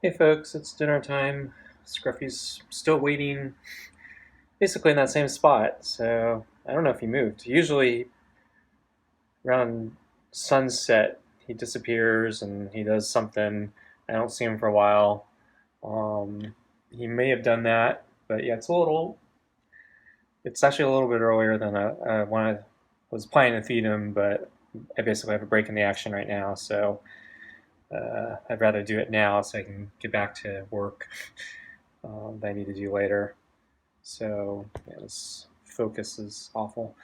Hey folks, it's dinner time. Scruffy's still waiting, basically in that same spot, so I don't know if he moved. Usually around sunset, he disappears and he does something. I don't see him for a while. He may have done that, but yeah, it's actually a little bit earlier than I wanted. Was planning to feed him, but I basically have a break in the action right now, so I'd rather do it now so I can get back to work that I need to do later. So yeah, this focus is awful.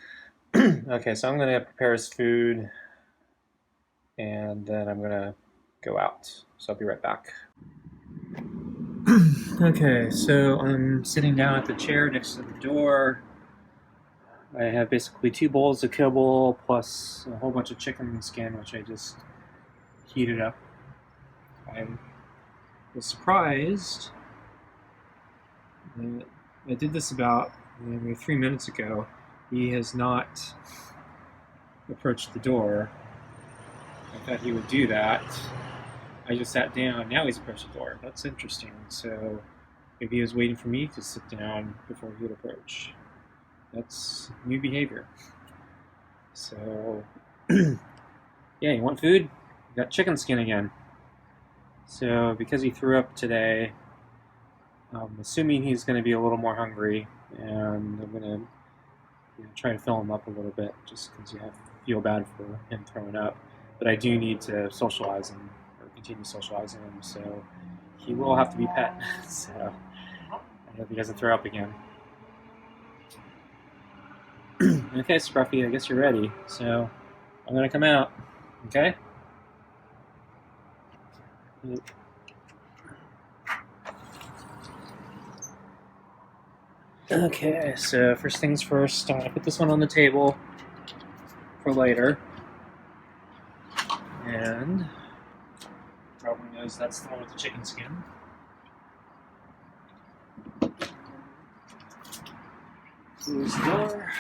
Okay, so I'm gonna prepare his food and then I'm gonna go out. So I'll be right back. Okay, so I'm sitting down at the chair next to the door. I have basically 2 bowls of kibble plus a whole bunch of chicken skin, which I just heated up. I was surprised that I did this about maybe 3 minutes ago. He has not approached the door. I thought he would do that. I just sat down. Now he's approached the door. That's interesting. So maybe he was waiting for me to sit down before he would approach. That's new behavior. So, yeah, you want food? You got chicken skin again. So because he threw up today, I'm assuming he's going to be a little more hungry, and I'm going to try to fill him up a little bit, just because you feel bad for him throwing up. But I do need to socialize him, or continue socializing him, so he will have to be pet. So I hope he doesn't throw up again. Okay, Scruffy, I guess you're ready. So I'm gonna come out. Okay. Okay, so first things first, I'm gonna put this one on the table for later. And probably knows that's the one with the chicken skin. Close the door.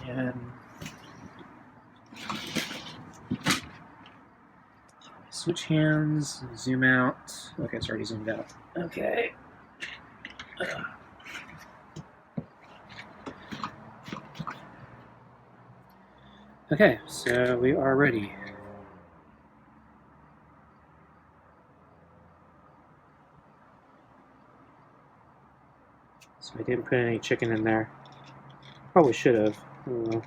And switch hands, zoom out. Okay, it's already zoomed out. Okay. Okay, so we are ready. So I didn't put any chicken in there. Probably should have. I don't know.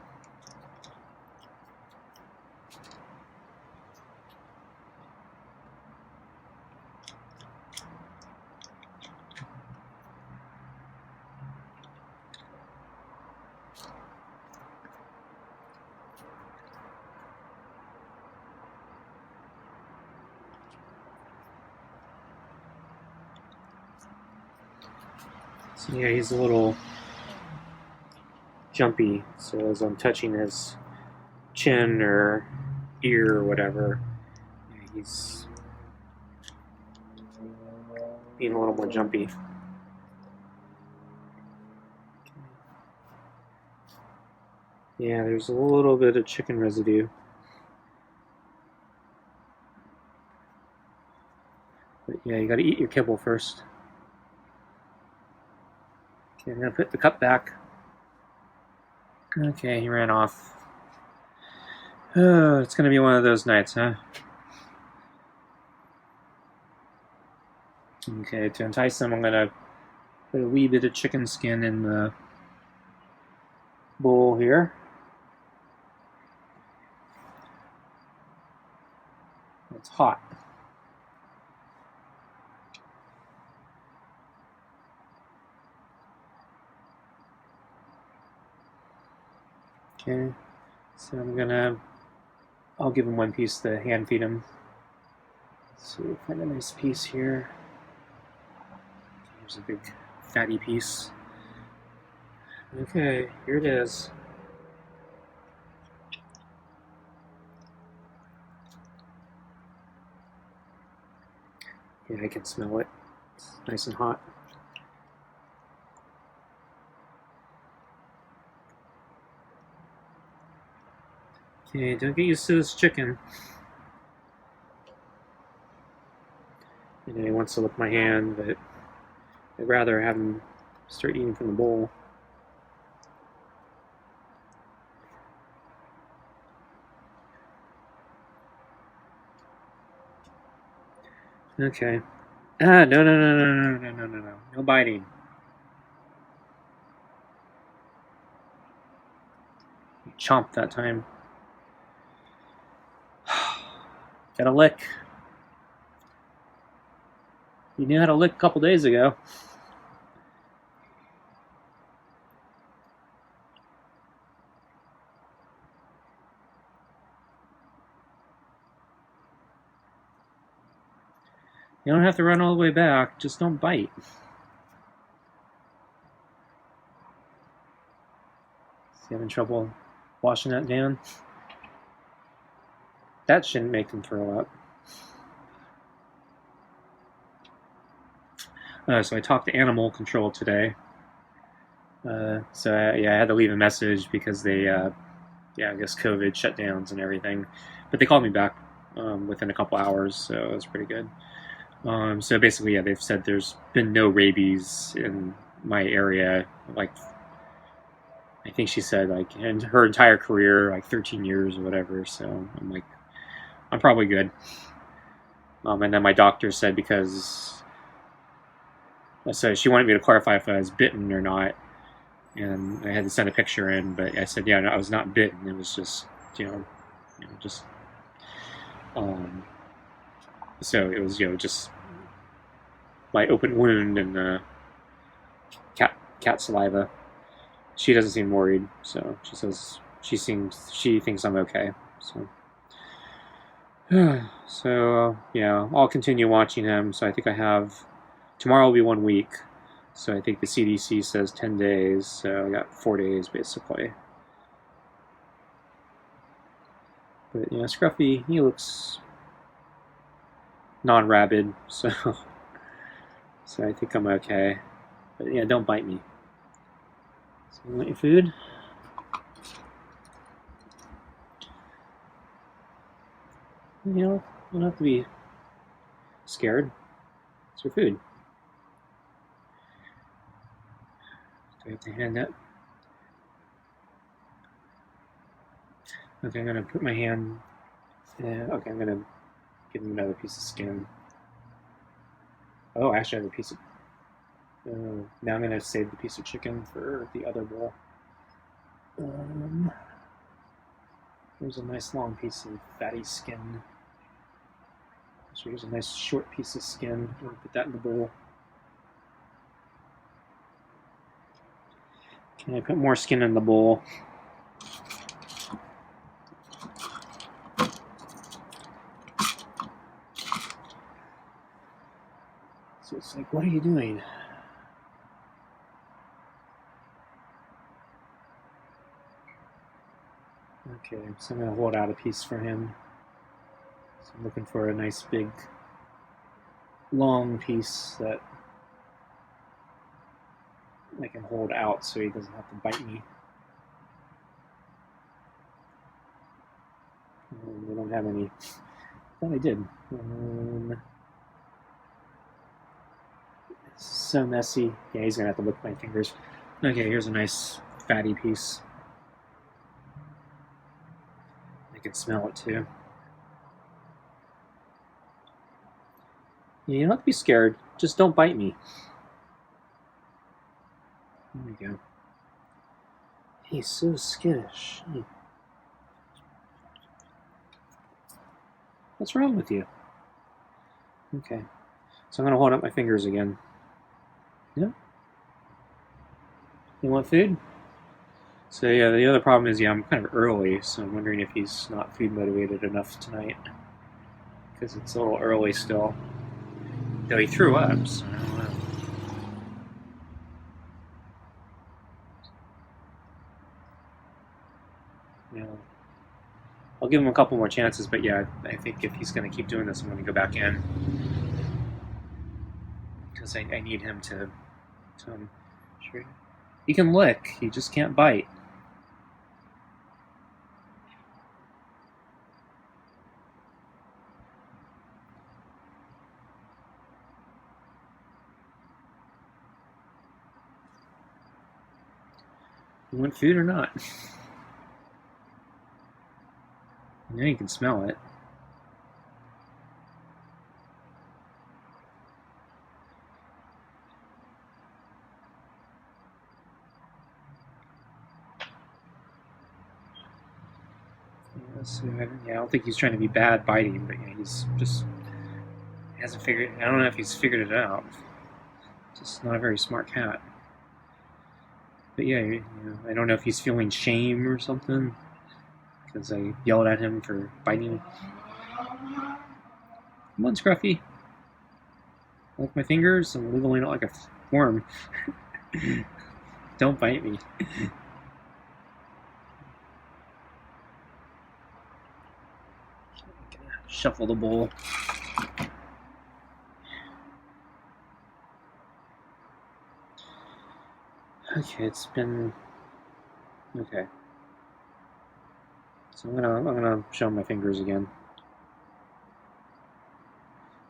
So yeah, he's a little jumpy. So as I'm touching his chin or ear or whatever, yeah, he's being a little more jumpy. Yeah, there's a little bit of chicken residue. But yeah, you gotta eat your kibble first. Okay, I'm gonna put the cup back. Okay, he ran off. Oh, it's gonna be one of those nights, huh? Okay, to entice him, I'm gonna put a wee bit of chicken skin in the bowl here. It's hot. Okay, so I'll give him one piece to hand feed him. Let's see, find a nice piece here. Here's a big fatty piece. Okay, here it is. Yeah, I can smell it. It's nice and hot. Okay, don't get used to this chicken. And then he wants to lick my hand, but I'd rather have him start eating from the bowl. Okay. Ah, no, no, no, no, no, no, no, no, no. No biting. Chomp that time. Got a lick. You knew how to lick a couple days ago. You don't have to run all the way back. Just don't bite. Is he having trouble washing that down? That shouldn't make him throw up. So I talked to animal control today. I had to leave a message because they, I guess COVID shutdowns and everything. But they called me back within a couple hours, so it was pretty good. So basically, they've said there's been no rabies in my area. Like, I think she said, like, in her entire career, like 13 years or whatever. So I'm like, I'm probably good. And then my doctor said so she wanted me to clarify if I was bitten or not. And I had to send a picture in, but I said, yeah, no, I was not bitten. It was just, just, so it was, just my open wound and cat saliva. She doesn't seem worried, so she says she thinks I'm okay. So, I'll continue watching him. So I think tomorrow will be 1 week. So I think the CDC says 10 days, so I got 4 days basically. But Scruffy, he looks non-rabid, so I think I'm okay. But don't bite me. So you want your food? You don't have to be scared. It's your food. Do I have to hand it? Okay, I'm gonna put my hand. Okay, I'm gonna give him another piece of skin. Oh, actually, I have a piece of. Now I'm gonna save the piece of chicken for the other bowl. Here's a nice long piece of fatty skin. So here's a nice short piece of skin. I'm gonna put that in the bowl. Can I put more skin in the bowl? So it's like, what are you doing? Okay, so I'm going to hold out a piece for him. So I'm looking for a nice big long piece that I can hold out so he doesn't have to bite me. We don't have any. I thought I did. It's so messy. Yeah, he's going to have to lick my fingers. Okay, here's a nice fatty piece. I can smell it too. You don't have to be scared. Just don't bite me. There we go. He's so skittish. What's wrong with you? Okay. So I'm going to hold up my fingers again. Yeah? You want food? So the other problem is, I'm kind of early, so I'm wondering if he's not food motivated enough tonight. Because it's a little early still. Though he threw up, so I don't know. I'll give him a couple more chances, but I think if he's going to keep doing this, I'm going to go back in. Because I need him to sure. He can lick, he just can't bite. You want food or not? I know you can smell it. Yeah, so I don't think he's trying to be bad biting, but yeah, he's just hasn't figured. I don't know if he's figured it out. Just not a very smart cat. But yeah, I don't know if he's feeling shame or something because I yelled at him for biting. Come on, Scruffy. Like my fingers, I'm wiggling out like a worm. Don't bite me. Shuffle the bowl. Okay, it's been okay. So I'm gonna show my fingers again.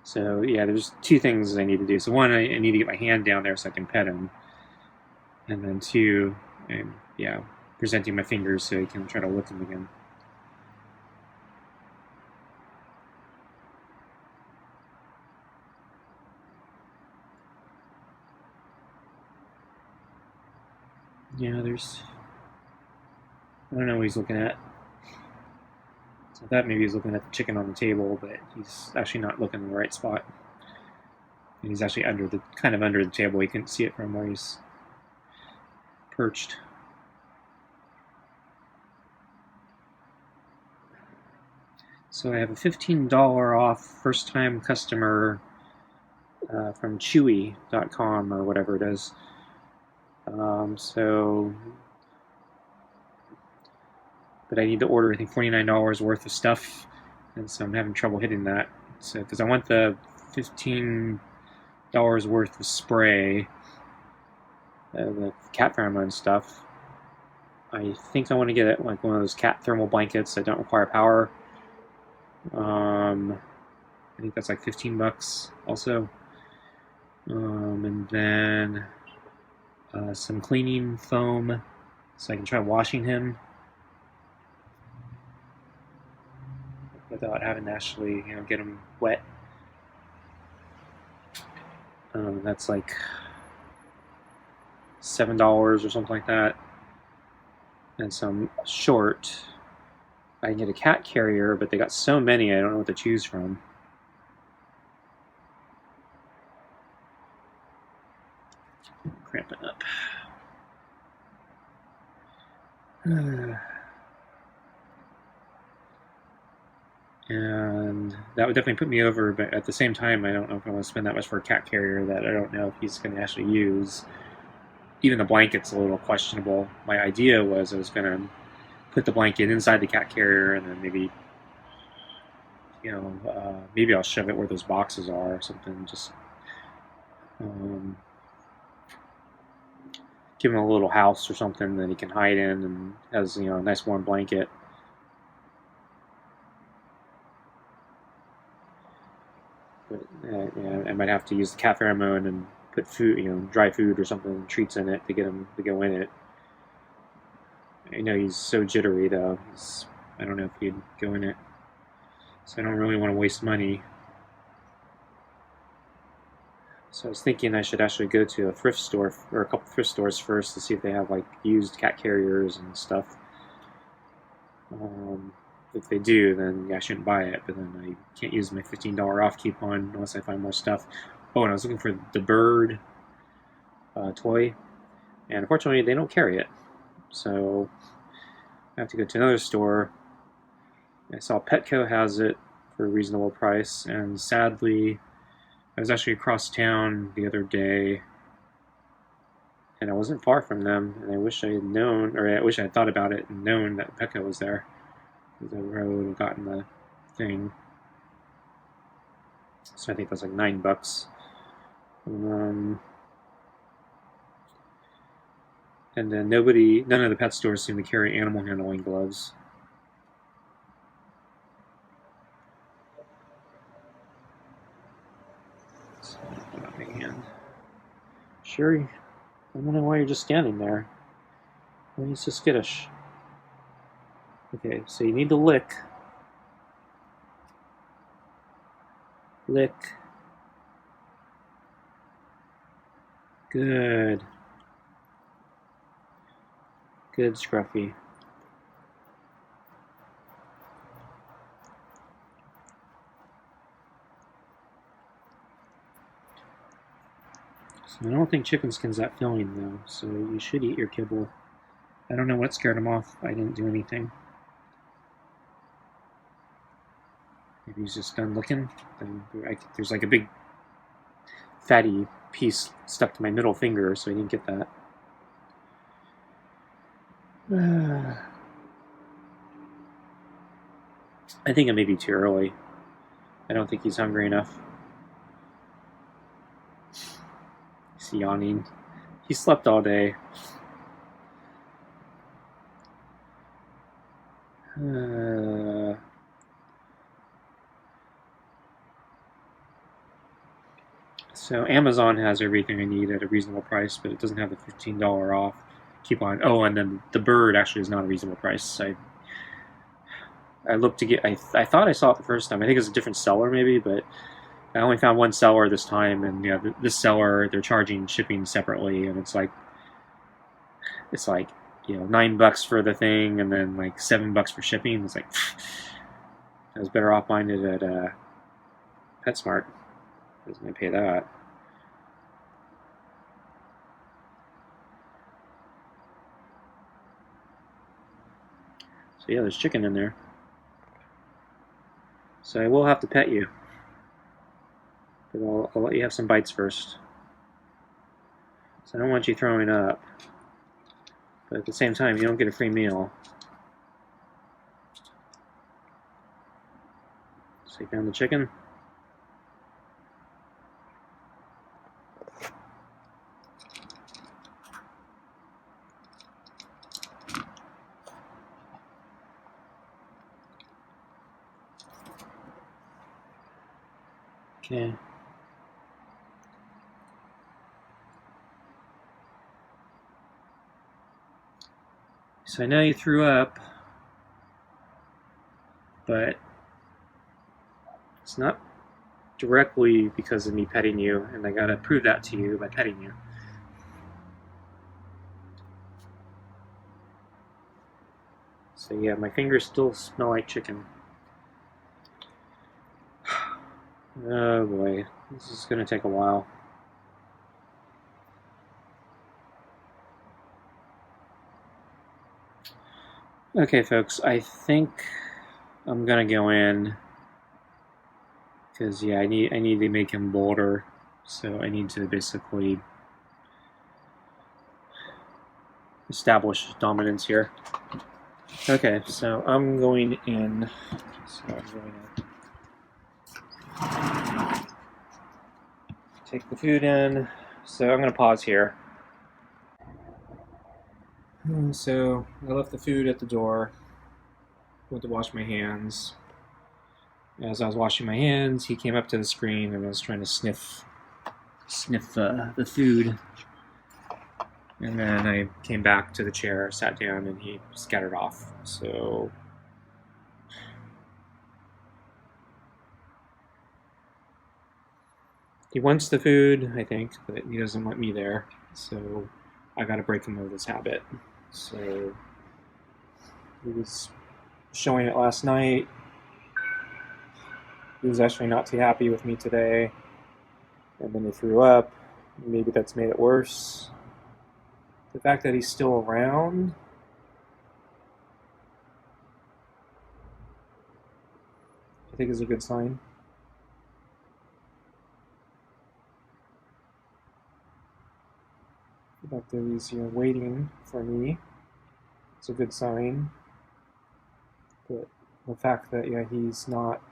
So yeah, there's two things I need to do. So one, I need to get my hand down there so I can pet him, and then two, yeah, presenting my fingers so he can try to lick them again. Yeah, there's. I don't know what he's looking at. So I thought maybe he's looking at the chicken on the table, but he's actually not looking in the right spot. And he's actually kind of under the table. You couldn't see it from where he's perched. So I have a $15 off first-time customer from Chewy.com or whatever it is. But I need to order, I think, $49 worth of stuff, and so I'm having trouble hitting that. So, because I want the $15 worth of spray, the cat pheromone stuff. I think I want to get it like one of those cat thermal blankets that don't require power. I think that's like $15 also. And then some cleaning foam so I can try washing him without having to actually, get him wet. That's like $7 or something like that. And so I'm short. I can get a cat carrier, but they got so many I don't know what to choose from. Cramping up. And that would definitely put me over, but at the same time, I don't know if I want to spend that much for a cat carrier that I don't know if he's going to actually use. Even the blanket's a little questionable. My idea was I was going to put the blanket inside the cat carrier and then maybe, maybe I'll shove it where those boxes are or something. Just give him a little house or something that he can hide in and has, a nice warm blanket. But I might have to use the cat pheromone and put food, dry food or something, treats in it to get him to go in it. I know he's so jittery though. I don't know if he'd go in it. So I don't really want to waste money. So I was thinking I should actually go to a thrift store or a couple thrift stores first to see if they have like used cat carriers and stuff. If they do, then I shouldn't buy it. But then I can't use my $15 off coupon unless I find more stuff. Oh, and I was looking for the bird toy, and unfortunately they don't carry it. So I have to go to another store. I saw Petco has it for a reasonable price, and sadly, I was actually across town the other day, and I wasn't far from them, and I wish I had known, or I wish I had thought about it and known that Petco was there, because I would have gotten the thing. So I think that's like $9. And then none of the pet stores seem to carry animal handling gloves. So put out my hand. Sure, I don't know why you're just standing there. Well, he's so skittish. Okay, so you need to lick. Lick. Good. Good, Scruffy. So I don't think chicken skin's that filling though, so you should eat your kibble. I don't know what scared him off. I didn't do anything. Maybe he's just done looking. There's like a big fatty piece stuck to my middle finger, so I didn't get that. I think it may be too early. I don't think he's hungry enough. He's yawning. He slept all day. So Amazon has everything I need at a reasonable price, but it doesn't have the $15 off coupon. Oh, and then the bird actually is not a reasonable price. I looked to get. I thought I saw it the first time. I think it was a different seller maybe, but I only found one seller this time, and yeah, this seller they're charging shipping separately, and it's like $9 for the thing, and then like $7 for shipping. It's like I was better off buying it at PetSmart. I was going to pay that. So yeah, there's chicken in there. So I will have to pet you, but I'll let you have some bites first. So I don't want you throwing up, but at the same time, you don't get a free meal. So you found the chicken. Okay. So I know you threw up, but it's not directly because of me petting you, and I gotta prove that to you by petting you. So yeah, my fingers still smell like chicken. Oh boy, this is gonna take a while. Okay, folks, I think I'm gonna go in because yeah, I need to make him bolder. So I need to basically establish dominance here. Okay, so I'm going in. So I'm going to take the food in. So I'm going to pause here. So I left the food at the door. Went to wash my hands. As I was washing my hands, he came up to the screen and was trying to sniff the food. And then I came back to the chair, sat down, and he scattered off. So he wants the food, I think, but he doesn't want me there. So I got to break him of this habit. So he was showing it last night. He was actually not too happy with me today. And then he threw up. Maybe that's made it worse. The fact that he's still around, I think is a good sign. The fact that he's waiting for me, it's a good sign. But the fact that he's not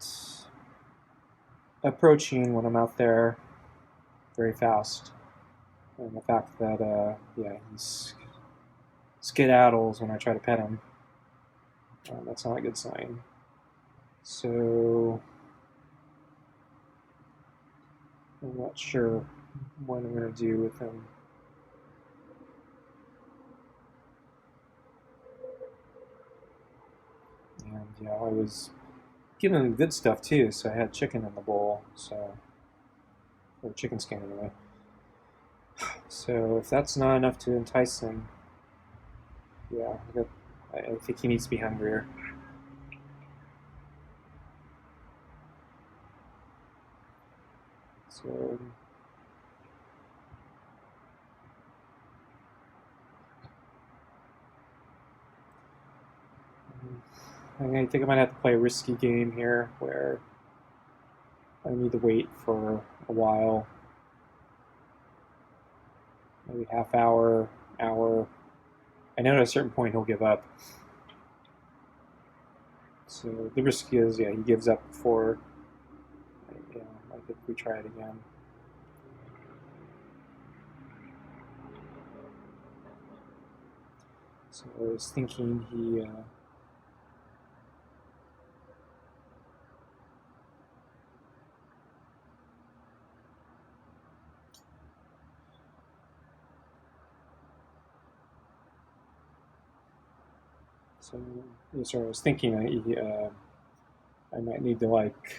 approaching when I'm out there very fast, and the fact that he's skedaddles when I try to pet him, that's not a good sign. So I'm not sure what I'm going to do with him. yeah, I was giving him good stuff too. So I had chicken in the bowl, or chicken skin anyway. So if that's not enough to entice him, yeah, I think he needs to be hungrier. So I think I might have to play a risky game here where I need to wait for a while, maybe half hour, hour. I know at a certain point he'll give up. So the risk is, yeah, he gives up before. Yeah, I think we try it again. So I was thinking he. So, yeah, sorry, I was thinking I might need to like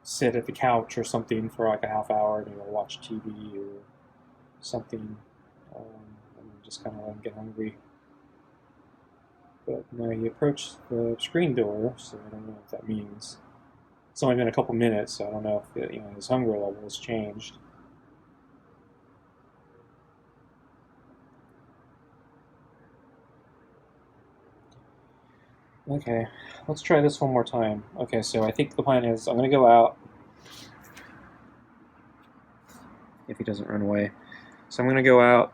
sit at the couch or something for like a half hour to watch TV or something, and just kind of let him get hungry. But now he approached the screen door, so I don't know what that means. It's only been a couple minutes, so I don't know if his hunger level has changed. Okay, let's try this one more time. Okay, so I think the plan is I'm going to go out if he doesn't run away. So I'm going to go out.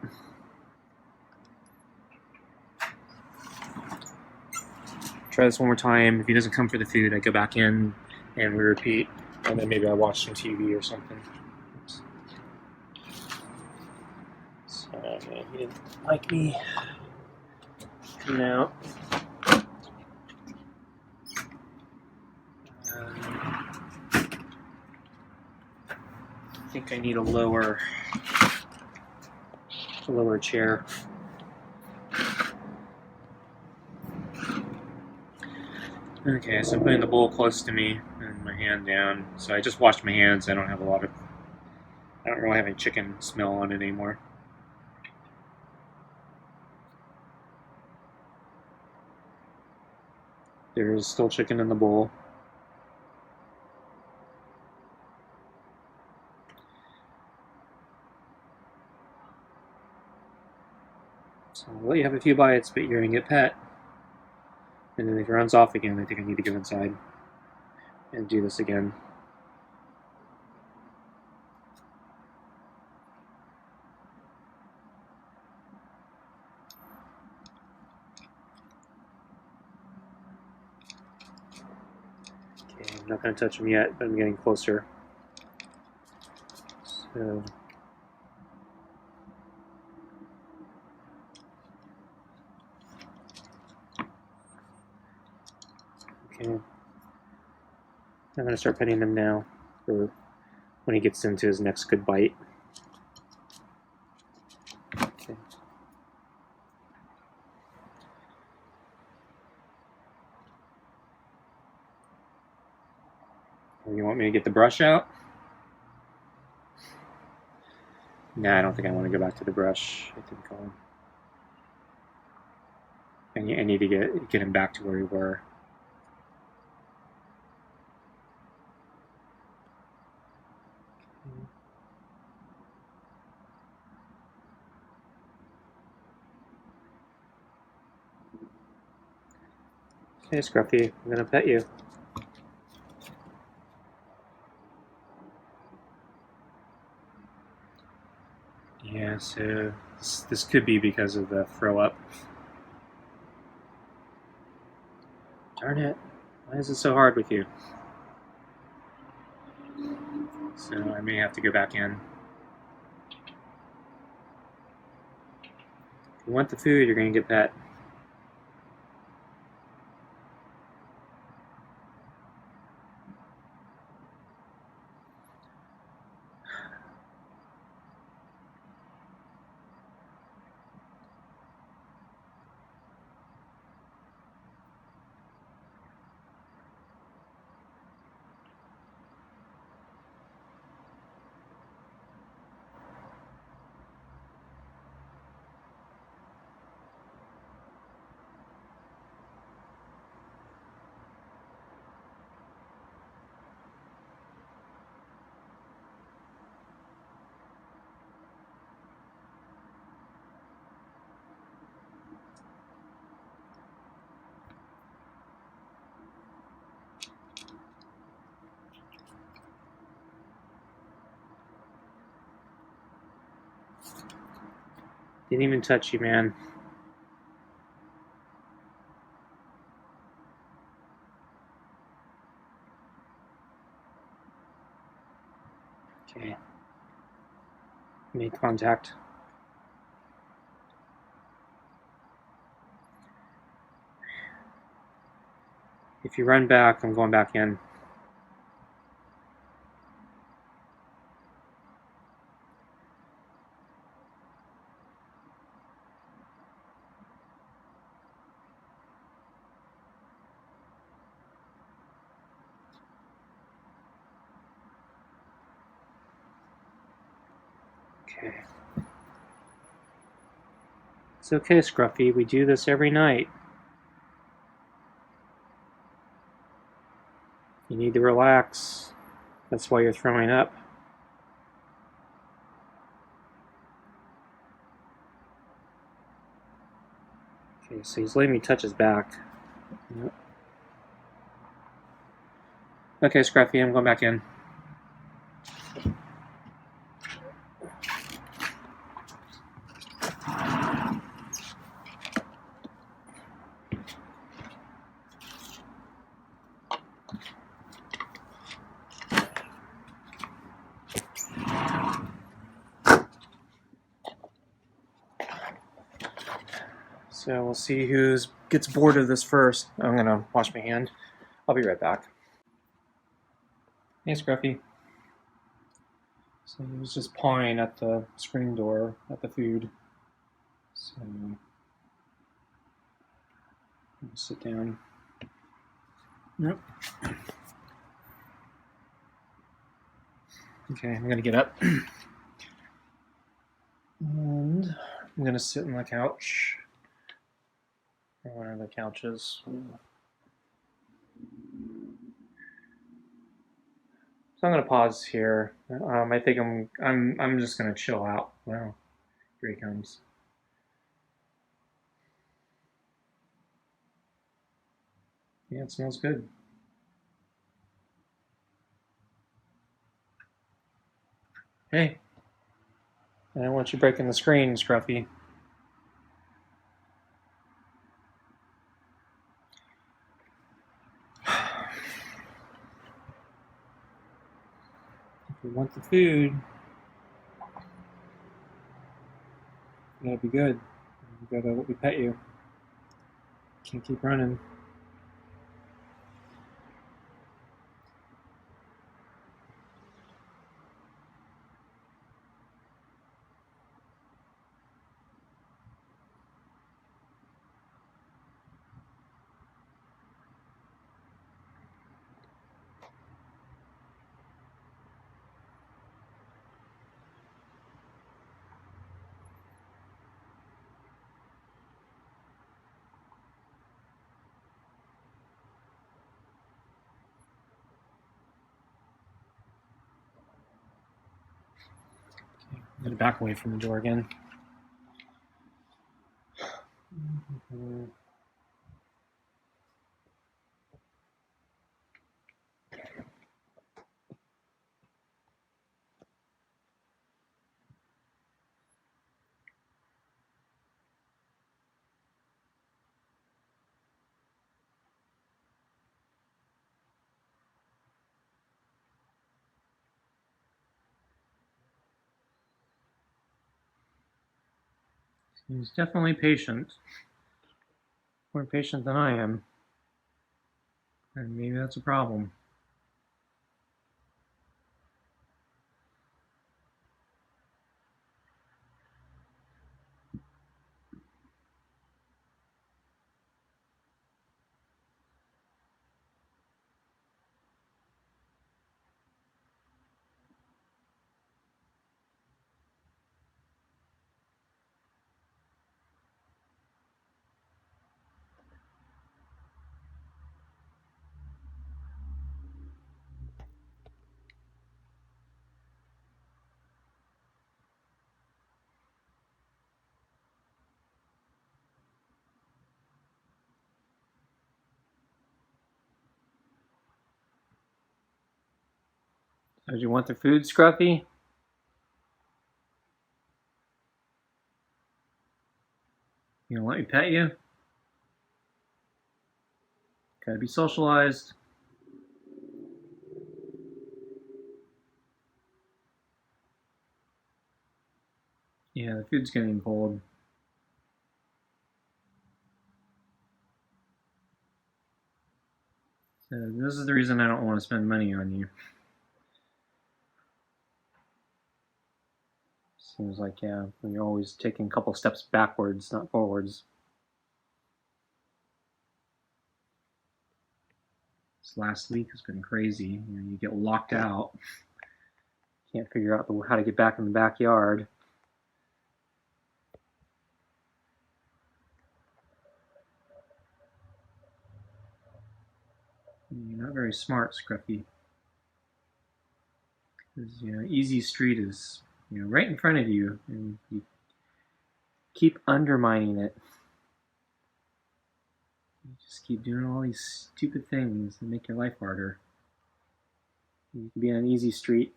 Try this one more time. If he doesn't come for the food, I go back in and we repeat. And then maybe I watch some TV or something. Oops. So he didn't like me coming out. I think I need a lower chair. Okay, so I'm putting the bowl close to me and my hand down. So I just washed my hands. I don't really have any chicken smell on it anymore. There's still chicken in the bowl. So I'll let you have a few bites, but you're going to get pet. And then if he runs off again, I think I need to go inside and do this again. Okay, I'm not going to touch him yet, but I'm getting closer. So okay, I'm going to start petting him now for when he gets into his next good bite. Okay. You want me to get the brush out? Nah, I don't think I want to go back to the brush. I think I need to get him back to where we were. Okay, Scruffy, I'm gonna pet you. Yeah, so this could be because of the throw up. Darn it, why is it so hard with you? So I may have to go back in. If you want the food, you're gonna get pet. Didn't even touch you, man. Okay. Made contact. If you run back, I'm going back in. Okay. It's okay, Scruffy. We do this every night. You need to relax. That's why you're throwing up. Okay, so he's letting me touch his back. Yep. Okay, Scruffy, I'm going back in. So we'll see who gets bored of this first. I'm going to wash my hand. I'll be right back. Hey, Scruffy. So he was just pawing at the screen door at the food. So sit down. Yep. Okay, I'm going to get up. And I'm going to sit on the couch. Or one of the couches. So I'm going to pause here. I think I'm just going to chill out. Wow, here he comes. Yeah, it smells good. Hey, I don't want you breaking the screen, Scruffy. If you want the food, you gotta be good. You gotta let me pet you. Can't keep running. Okay, I'm gonna back away from the door again. He's definitely patient. More patient than I am. And maybe that's a problem. So, do you want the food, Scruffy? me pet you? Gotta be socialized. Yeah, the food's getting cold. So this is the reason I don't want to spend money on you. Seems like, yeah, you're always taking a couple steps backwards, not forwards. This last week has been crazy. You get locked out. Can't figure out how to get back in the backyard. You're not very smart, Scruffy. Because, Easy Street is, right in front of you, and you keep undermining it. You just keep doing all these stupid things that make your life harder. You can be on Easy Street.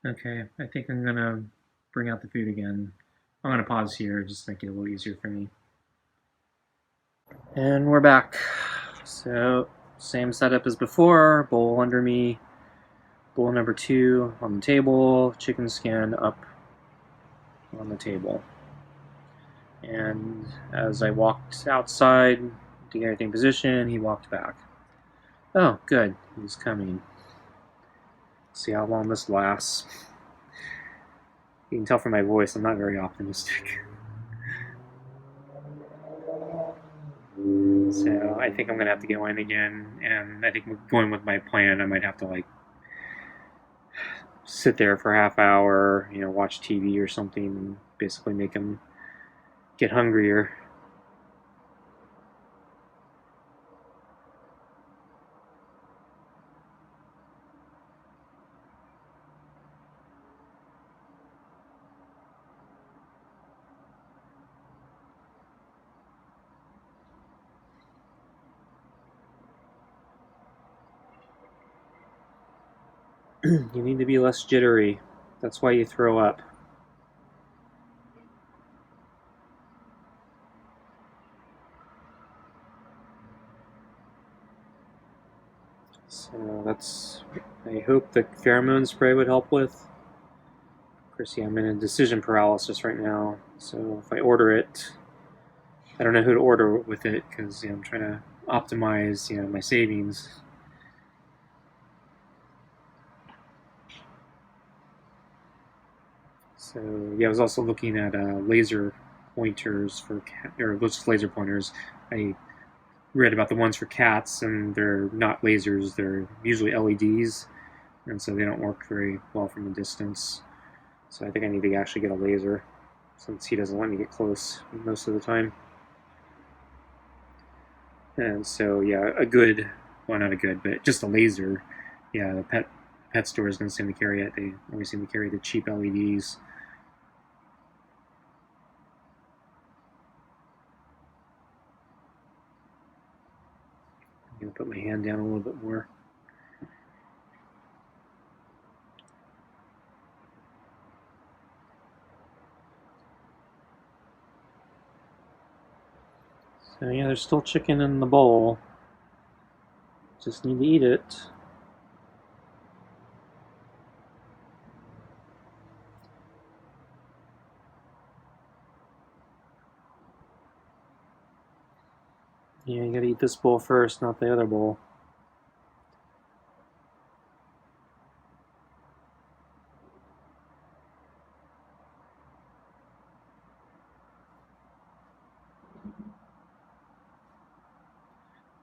Okay, I think I'm gonna bring out the food again. I'm gonna pause here just to make it a little easier for me. And we're back. So, same setup as before, bowl under me, bowl number 2 on the table, chicken skin up on the table. And as I walked outside to get everything positioned, he walked back. Oh, good, he's coming. See how long this lasts. You can tell from my voice I'm not very optimistic. So I think I'm gonna have to go in again, and I think going with my plan, I might have to sit there for a half hour, watch TV or something, and basically make him get hungrier. You need to be less jittery. That's why you throw up. So I hope the pheromone spray would help with. Of course, yeah, I'm in a decision paralysis right now. So if I order it, I don't know who to order with it because I'm trying to optimize my savings. So yeah, I was also looking at laser pointers or just laser pointers. I read about the ones for cats, and they're not lasers; they're usually LEDs, and so they don't work very well from a distance. So I think I need to actually get a laser, since he doesn't let me get close most of the time. And so yeah, not a good, but just a laser. Yeah, the pet stores don't seem to carry it. They always seem to carry the cheap LEDs. I'm gonna put my hand down a little bit more. So yeah, there's still chicken in the bowl. Just need to eat it. Yeah, you gotta eat this bowl first, not the other bowl.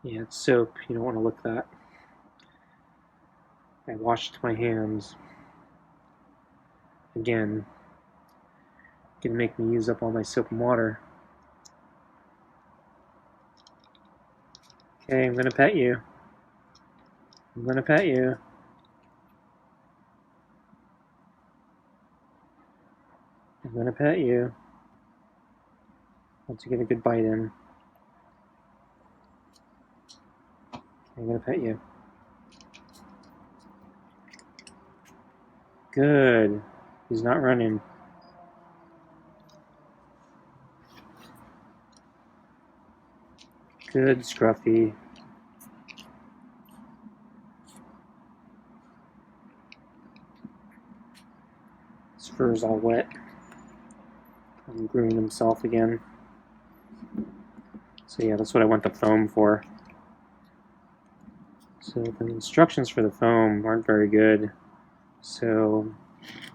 Yeah, it's soap. You don't want to lick that. I washed my hands. Again, gonna make me use up all my soap and water. Okay, I'm gonna pet you. I'm gonna pet you. I'm gonna pet you. Once you get a good bite in. I'm gonna pet you. Good. He's not running. Good, Scruffy. His fur's all wet. I'm grooming himself again. So yeah, that's what I want the foam for. So the instructions for the foam aren't very good. So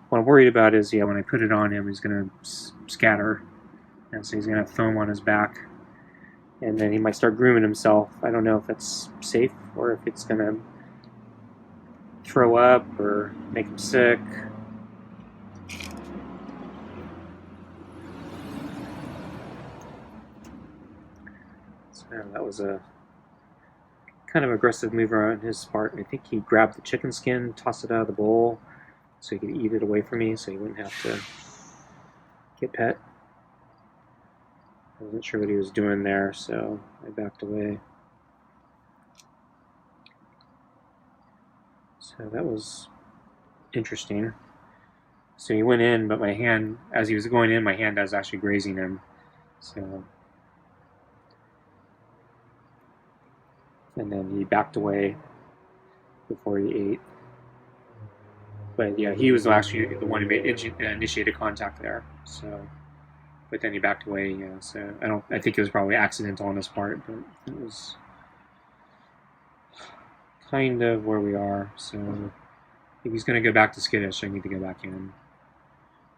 what I'm worried about is, yeah, when I put it on him, he's going to scatter. And so he's going to have foam on his back. And then he might start grooming himself. I don't know if that's safe or if it's going to throw up or make him sick. So that was a kind of aggressive move on his part. I think he grabbed the chicken skin, tossed it out of the bowl so he could eat it away from me so he wouldn't have to get pet. I wasn't sure what he was doing there, so I backed away. So that was interesting. So he went in, but my hand, as he was going in, my hand was actually grazing him. So, and then he backed away before he ate. But yeah, he was actually the one who initiated contact there. So, but then he backed away. Yeah. So I think it was probably accidental on his part, but it was kind of where we are. So if he's going to go back to Skittish, I need to go back in.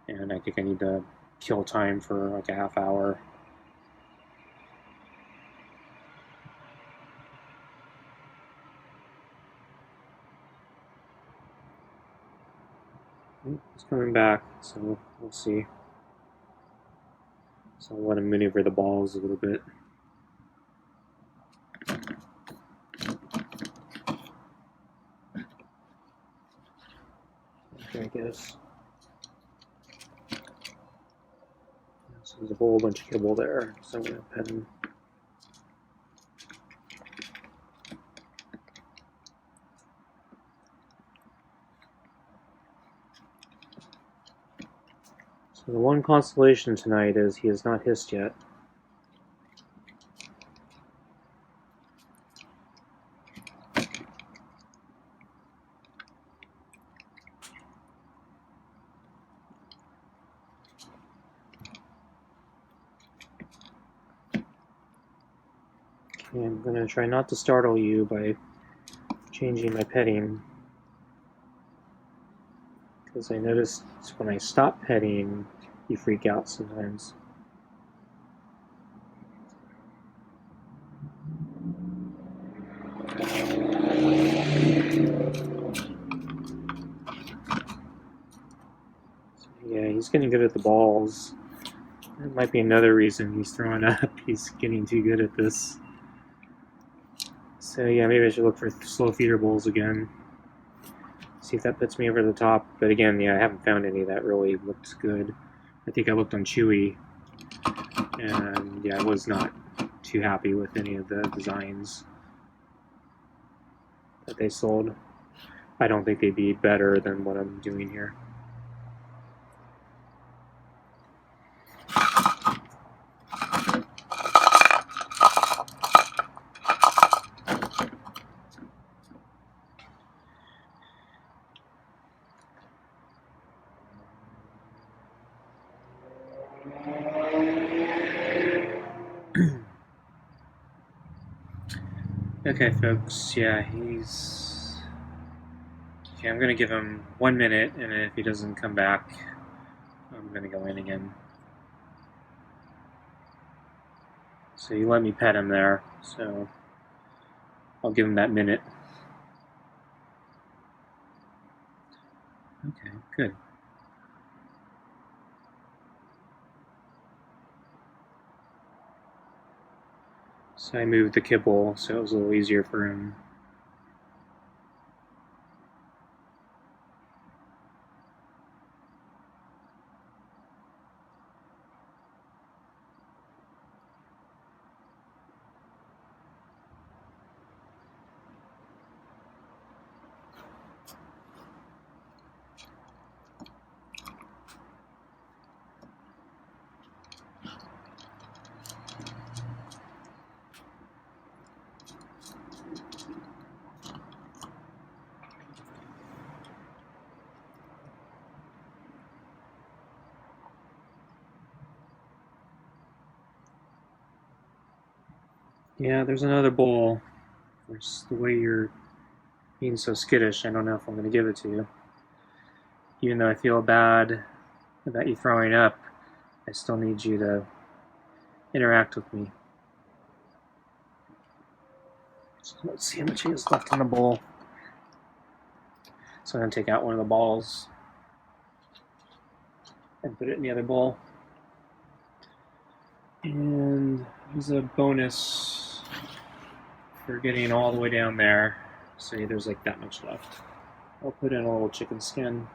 And I think I need to kill time for like a half hour. He's coming back, so we'll see. So I'll let him maneuver the balls a little bit. There he goes. So there's a whole bunch of kibble there, so I'm going to pet him. So the one consolation tonight is he has not hissed yet. Okay, I'm going to try not to startle you by changing my petting. Because I noticed when I stop petting, you freak out sometimes. So yeah, he's getting good at the balls. That might be another reason he's throwing up. He's getting too good at this. So yeah, maybe I should look for slow feeder bowls again. See if that puts me over the top. But again, yeah, I haven't found any that really looks good. I think I looked on Chewy, and yeah, I was not too happy with any of the designs that they sold. I don't think they'd be better than what I'm doing here. Okay, folks, yeah, he's... Okay, I'm going to give him 1 minute, and if he doesn't come back, I'm going to go in again. So you let me pet him there, so I'll give him that minute. Okay, good. So I moved the kibble so it was a little easier for him. Yeah, there's another bowl. It's the way you're being so skittish, I don't know if I'm going to give it to you. Even though I feel bad about you throwing up, I still need you to interact with me. So let's see how much is left in the bowl. So I'm going to take out one of the balls and put it in the other bowl. And here's a bonus for getting all the way down there. Say there's like that much left. I'll put in a little chicken skin.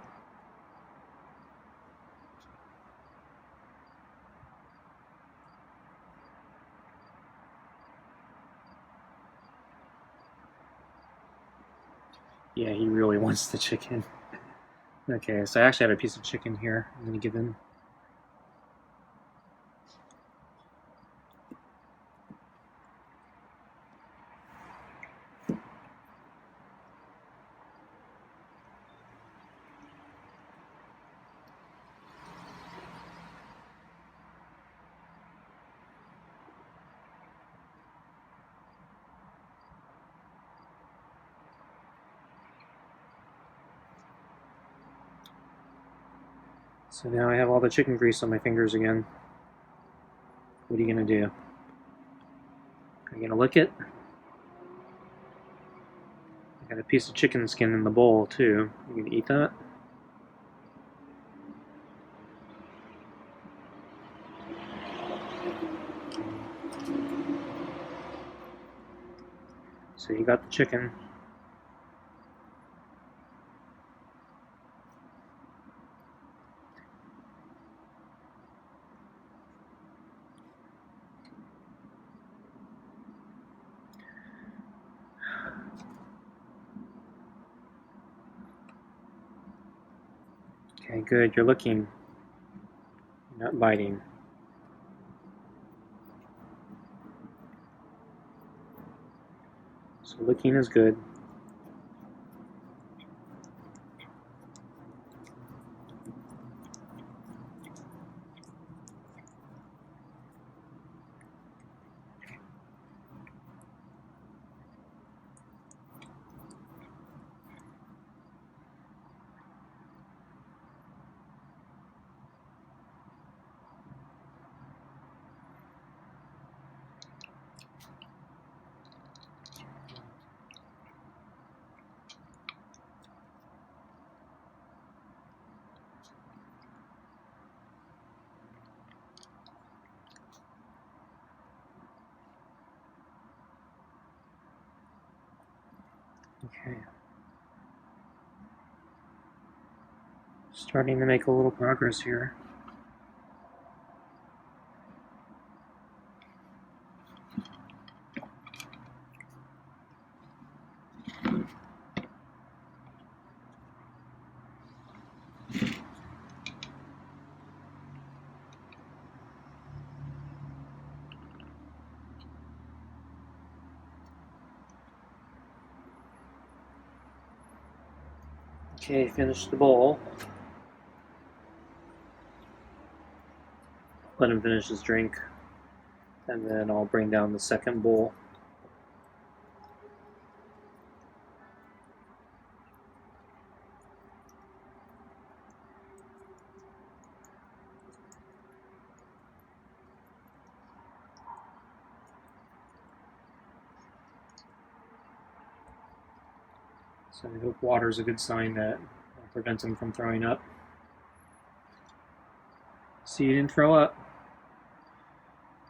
Yeah, he really wants the chicken. Okay, so I actually have a piece of chicken here I'm going to give him. So now I have all the chicken grease on my fingers again. What are you going to do? Are you going to lick it? I got a piece of chicken skin in the bowl too. You going to eat that? So you got the chicken. Okay, good. You're looking. You're not biting. So licking is good. Okay. Starting to make a little progress here. Okay, finish the bowl. Let him finish his drink. And then I'll bring down the second bowl. So I hope water is a good sign that prevents him from throwing up. See, you didn't throw up.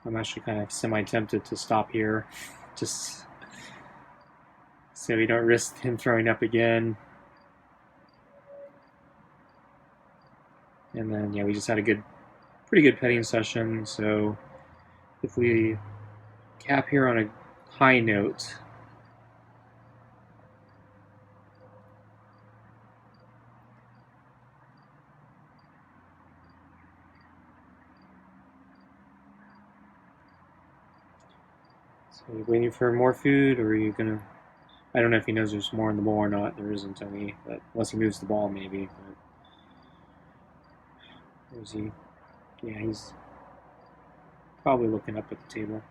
I'm actually kind of semi-tempted to stop here, just so we don't risk him throwing up again. And then, yeah, we just had a pretty good petting session, so if we cap here on a high note, so are you waiting for more food, or are you gonna? I don't know if he knows there's more in the bowl or not. There isn't any, but unless he moves the ball, maybe. But where's he? Yeah, he's probably looking up at the table.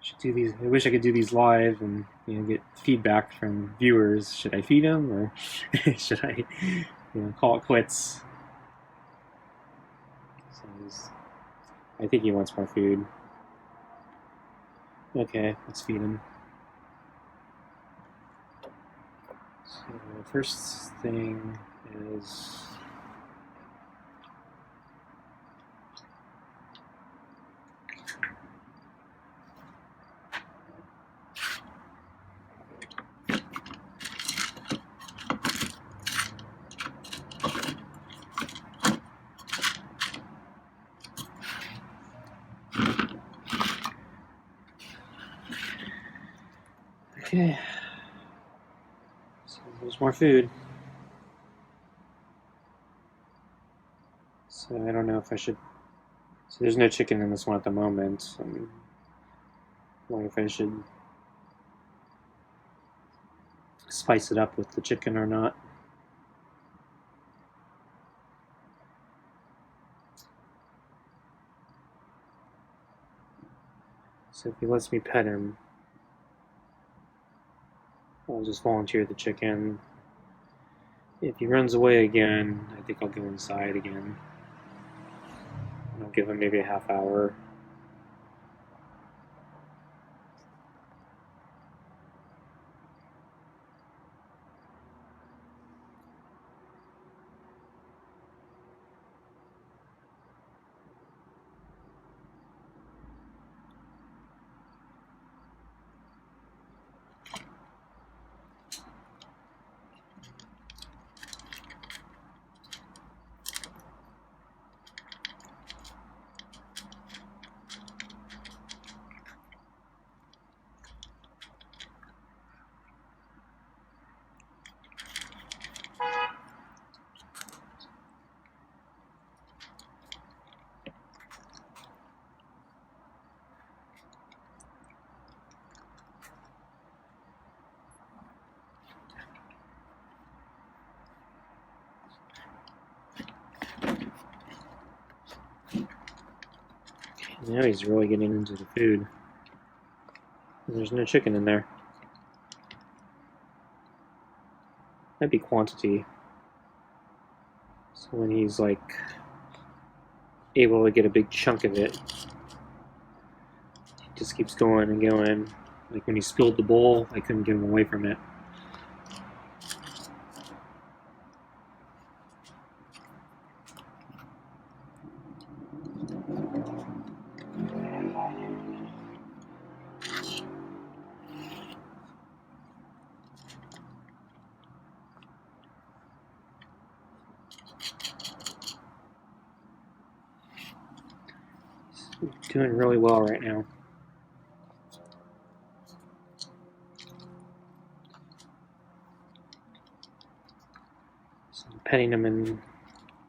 Should do these. I wish I could do these live and get feedback from viewers. Should I feed him or should I call it quits? So I think he wants more food. Okay, let's feed him. So the first thing is okay. So there's more food. So I don't know if I should. So there's no chicken in this one at the moment. I'm wondering if I should spice it up with the chicken or not. So if he lets me pet him, I'll just volunteer the chicken. If he runs away again, I think I'll go inside again. I'll give him maybe a half hour. Now he's really getting into the food. And there's no chicken in there. That'd be quantity. So when he's like able to get a big chunk of it, he just keeps going and going. Like when he spilled the bowl, I couldn't get him away from it. He's doing really well right now. So I'm petting him in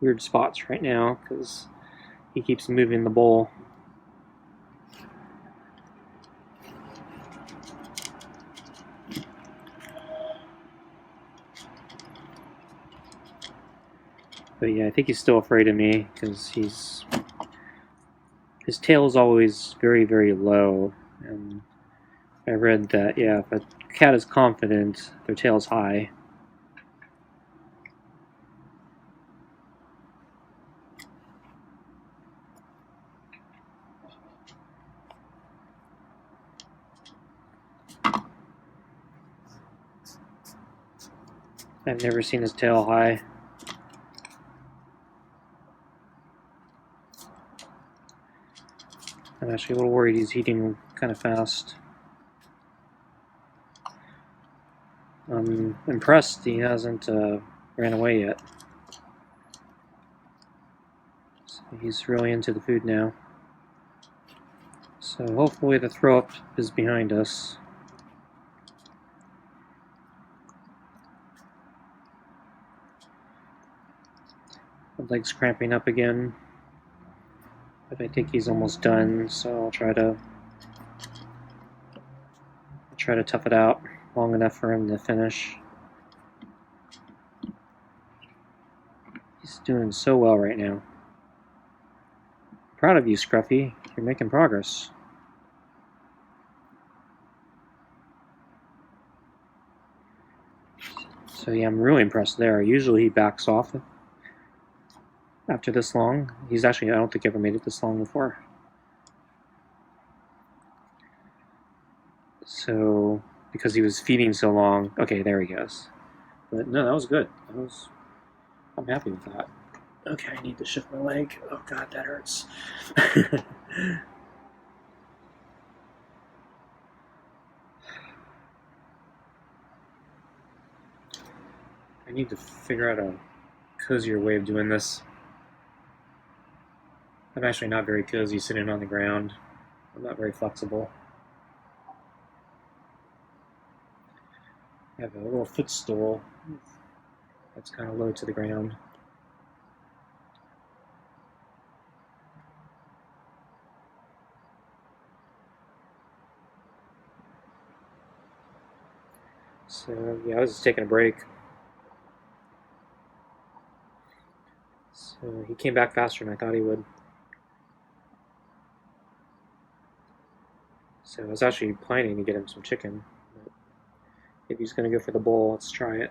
weird spots right now because he keeps moving the bowl. But yeah, I think he's still afraid of me because his tail is always very, very low. And I read that, yeah, if a cat is confident, their tail is high. I've never seen his tail high. I'm actually a little worried he's eating kind of fast. I'm impressed he hasn't ran away yet. So he's really into the food now. So hopefully the throw up is behind us. My leg's cramping up again. But I think he's almost done, so I'll try to tough it out long enough for him to finish. He's doing so well right now. Proud of you, Scruffy. You're making progress. So yeah, I'm really impressed there. Usually he backs off after this long. He's actually, I don't think he ever made it this long before. So, because he was feeding so long, okay, there he goes. But no, that was good. I'm happy with that. Okay, I need to shift my leg. Oh god, that hurts. I need to figure out a cozier way of doing this. I'm actually not very cozy sitting on the ground. I'm not very flexible. I have a little footstool that's kind of low to the ground. So yeah, I was just taking a break. So he came back faster than I thought he would. So I was actually planning to get him some chicken. But if he's going to go for the bowl, let's try it.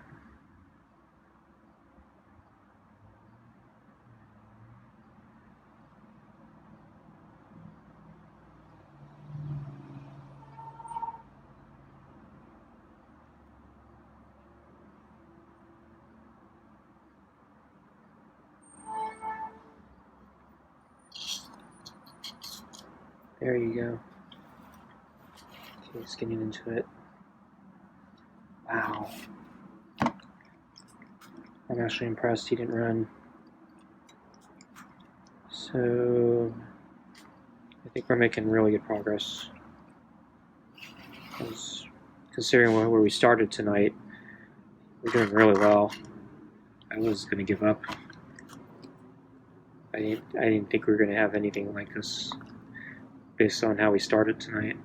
There you go. Okay, just getting into it. Wow. I'm actually impressed he didn't run. So I think we're making really good progress. Considering where we started tonight, we're doing really well. I was going to give up. I didn't think we were going to have anything like this based on how we started tonight.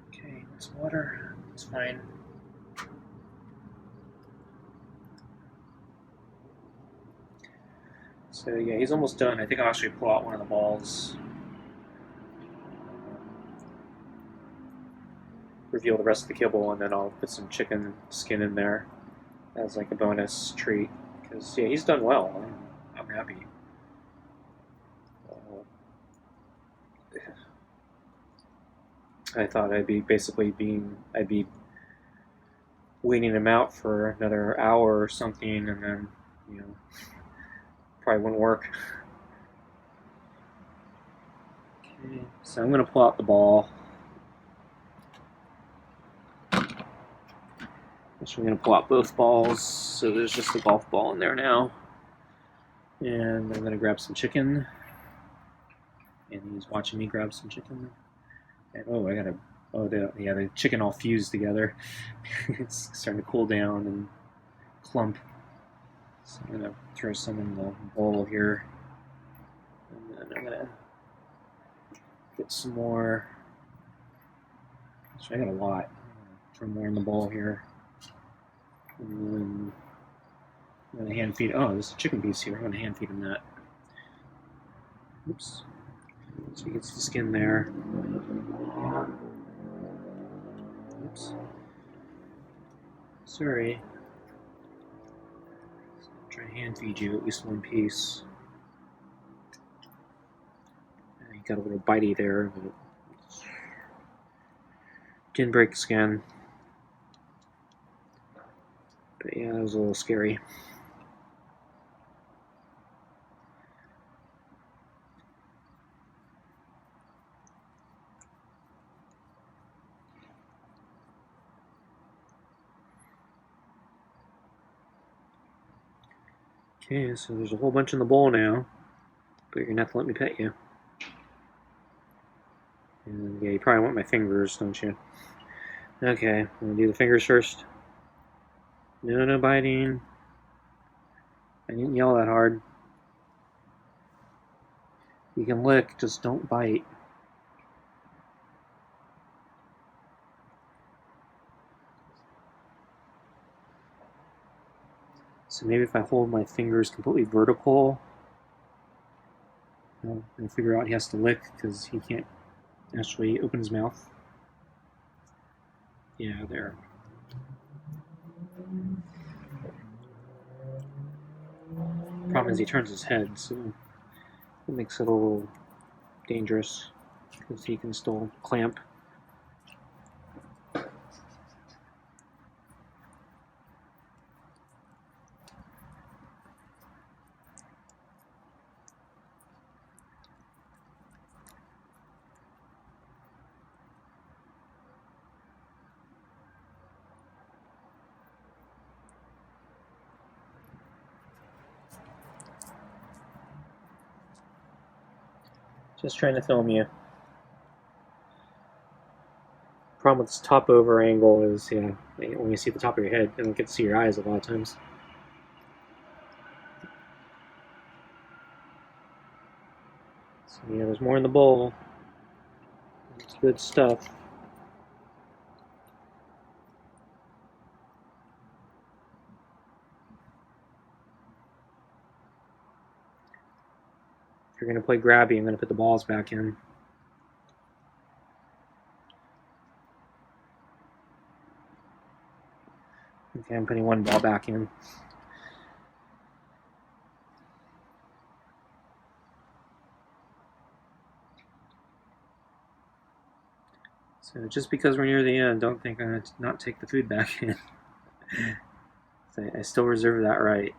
Okay, it's water. It's fine. So yeah, he's almost done. I think I'll actually pull out one of the balls. Reveal the rest of the kibble, and then I'll put some chicken skin in there as like a bonus treat. Because yeah, he's done well. I'm happy. I thought I'd be waiting him out for another hour or something, and then probably wouldn't work. Okay, so I'm gonna pull out the ball. So I'm going to pull out both balls, so there's just a golf ball in there now. And I'm going to grab some chicken. And he's watching me grab some chicken. And the chicken all fused together. It's starting to cool down and clump. So I'm going to throw some in the bowl here. And then I'm going to get some more. Actually, I got a lot. Throw more in the bowl here. And then I'm going to hand feed. Oh, there's a chicken piece here. I'm going to hand feed him that. Oops. So he gets the skin there. Oops. Sorry. I'll try to hand feed you at least one piece. You got a little bitey there, but didn't break the skin. But yeah, that was a little scary. Okay, so there's a whole bunch in the bowl now, but you're gonna have to let me pet you. And yeah, you probably want my fingers, don't you? Okay, I'm gonna do the fingers first. No biting. I didn't yell that hard. You can lick, just don't bite. So maybe if I hold my fingers completely vertical, Well, and figure out he has to lick because he can't actually open his mouth. Yeah, there. Problem is he turns his head, so it makes it a little dangerous because he can still clamp. Just trying to film you. Problem with this top over angle is, yeah, when you see the top of your head, you don't get to see your eyes a lot of times. So yeah, there's more in the bowl. It's good stuff. If you're going to play grabby, I'm going to put the balls back in. Okay, I'm putting one ball back in. So just because we're near the end, don't think I'm going to not take the food back in. So I still reserve that right.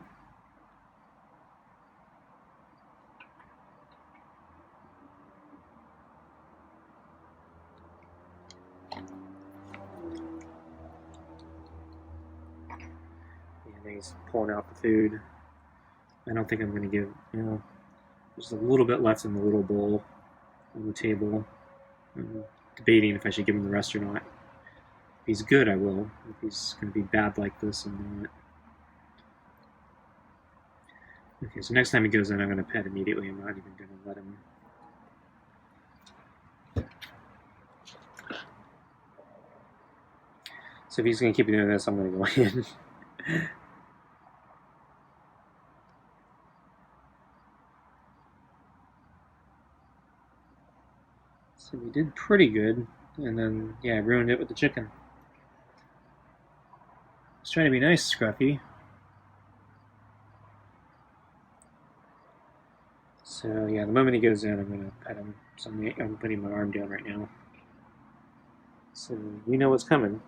And he's pulling out the food. I don't think I'm going to give, there's a little bit left in the little bowl on the table. I'm debating if I should give him the rest or not. If he's good, I will. If he's going to be bad like this, I'm not. Okay, so next time he goes in, I'm going to pet immediately. I'm not even going to let him. So if he's going to keep doing this, I'm going to go in. So we did pretty good, and then, yeah, I ruined it with the chicken. I was trying to be nice, Scruffy. So, yeah, the moment he goes in, I'm going to pet him. So I'm putting my arm down right now. So you know what's coming.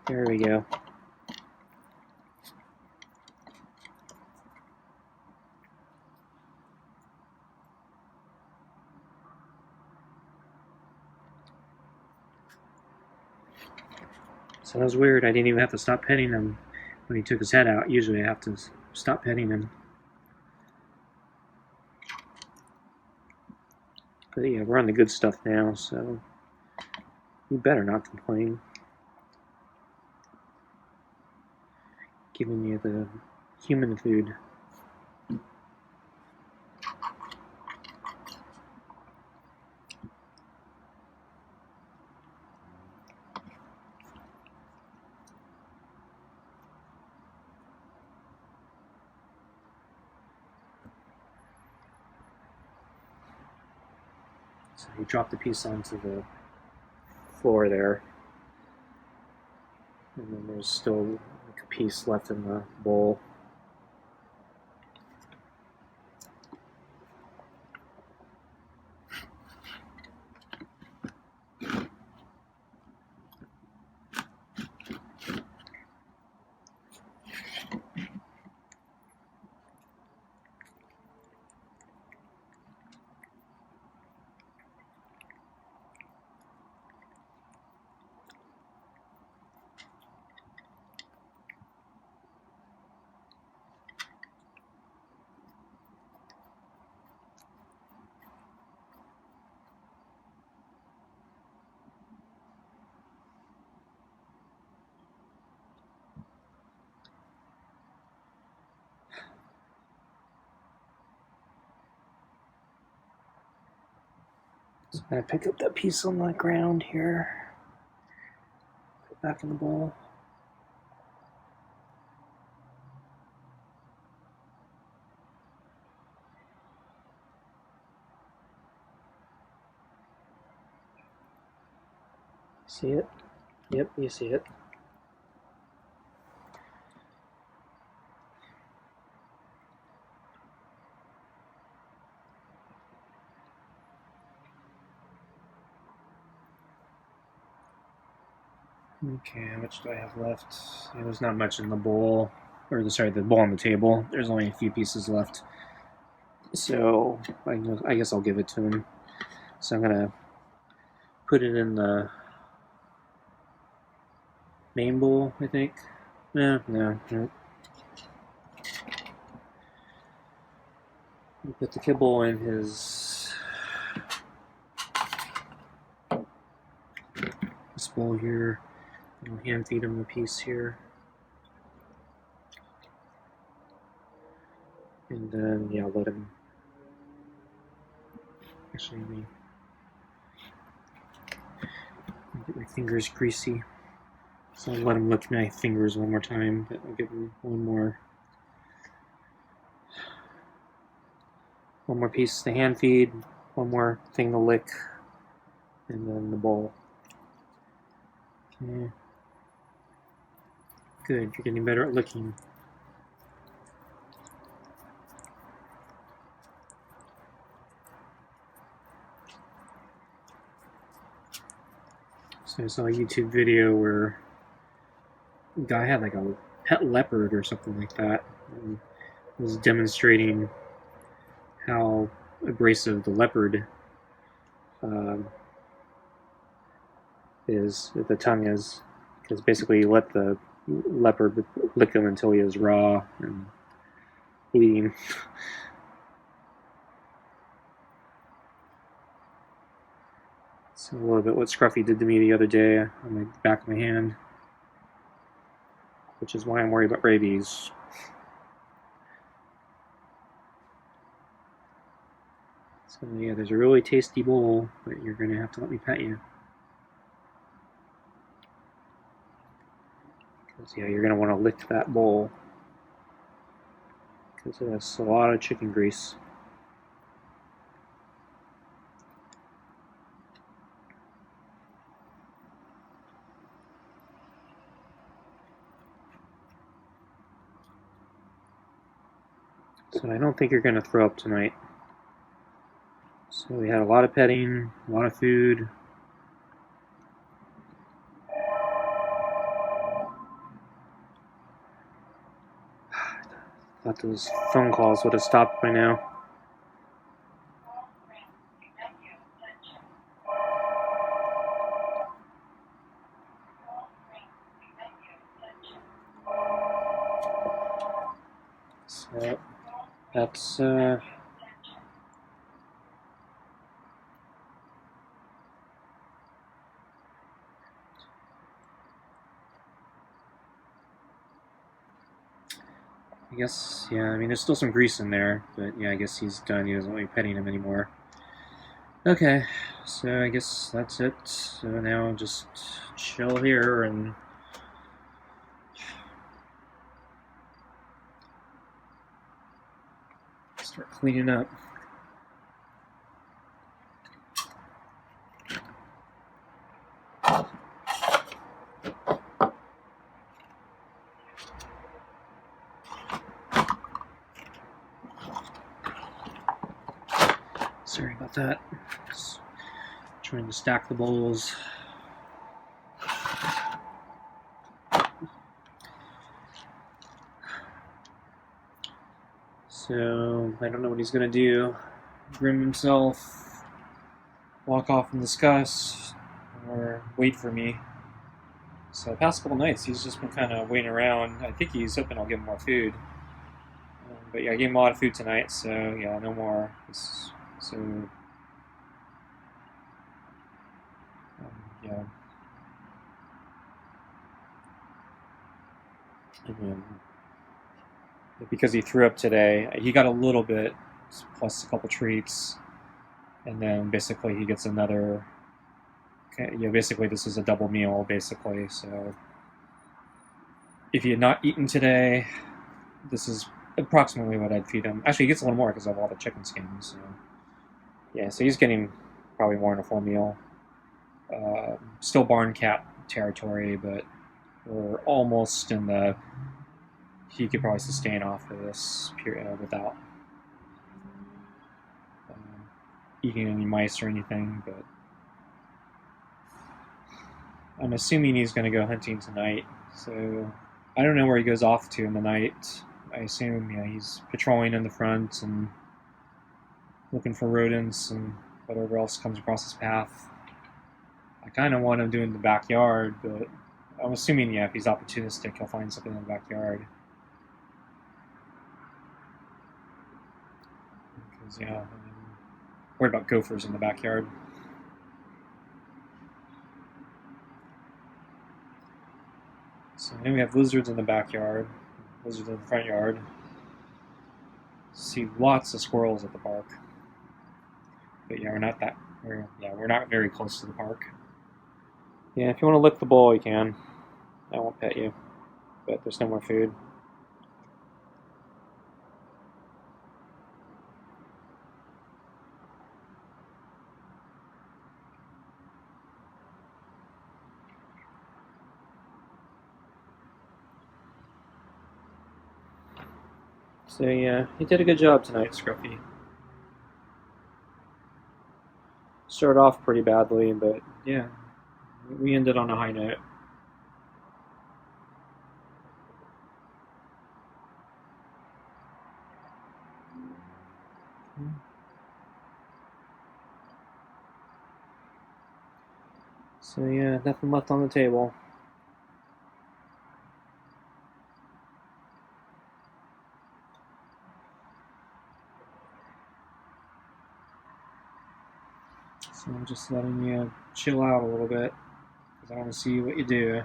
There we go. So that was weird. I didn't even have to stop petting him when he took his head out. Usually I have to stop petting him. But yeah, we're on the good stuff now, so you better not complain. Giving me the human food. So he dropped the piece onto the floor there. And then there's still like a piece left in the bowl. So I'm going to pick up that piece on the ground here. Put it back in the bowl. See it? Yep, you see it. Okay, how much do I have left? Yeah, there's not much in the bowl, or the bowl on the table. There's only a few pieces left. So I guess I'll give it to him. So I'm gonna put it in the main bowl, I think. No. Put the kibble in this bowl here. I'll hand feed him a piece here. And then, yeah, I'll let him. Actually, let me get my fingers greasy. So I'll let him lick my fingers one more time, but I'll give him one more piece to hand feed, one more thing to lick, and then the bowl. Okay. Good, you're getting better at licking. So I saw a YouTube video where a guy had like a pet leopard or something like that, and was demonstrating how abrasive the leopard the tongue is, because basically you let the leopard lick him until he is raw and bleeding. So a little bit what Scruffy did to me the other day on the back of my hand, which is why I'm worried about rabies. So yeah, there's a really tasty bowl, but you're going to have to let me pet you. Because yeah, you're going to want to lick that bowl, because it has a lot of chicken grease. So I don't think you're going to throw up tonight. So we had a lot of petting, a lot of food. I thought those phone calls would have stopped by now. So that's I guess, yeah, I mean, there's still some grease in there, but yeah, I guess he's done. He doesn't want me petting him anymore. Okay, so I guess that's it. So now I'll just chill here and start cleaning up. Sorry about that. Just trying to stack the bowls. So I don't know what he's gonna do. Grim himself, walk off in disgust, or wait for me. So the past couple nights he's just been kind of waiting around. I think he's hoping I'll give him more food. But yeah, I gave him a lot of food tonight, so yeah, no more. So yeah. And then, because he threw up today, he got a little bit, plus a couple treats. and then basically he gets another. Basically this is a double meal, basically. So if he had not eaten today, this is approximately what I'd feed him. Actually, he gets a little more because of all the chicken skins. So. Yeah, so he's getting probably more than a full meal. Still barn cat territory, but we're almost in the. He could probably sustain off of this period without eating any mice or anything. But I'm assuming he's going to go hunting tonight. So I don't know where he goes off to in the night. I assume he's patrolling in the front and looking for rodents and whatever else comes across his path. I kind of want him doing the backyard, but I'm assuming, if he's opportunistic, he'll find something in the backyard. Because, I'm worried about gophers in the backyard. So then we have lizards in the backyard, lizards in the front yard. See lots of squirrels at the park. But we're not very close to the park. Yeah, if you want to lick the bowl, you can. I won't pet you, but there's no more food. So yeah, he did a good job tonight, Scruffy. Started off pretty badly, but yeah, we ended on a high note. So yeah, nothing left on the table. So I'm just letting you chill out a little bit because I want to see what you do.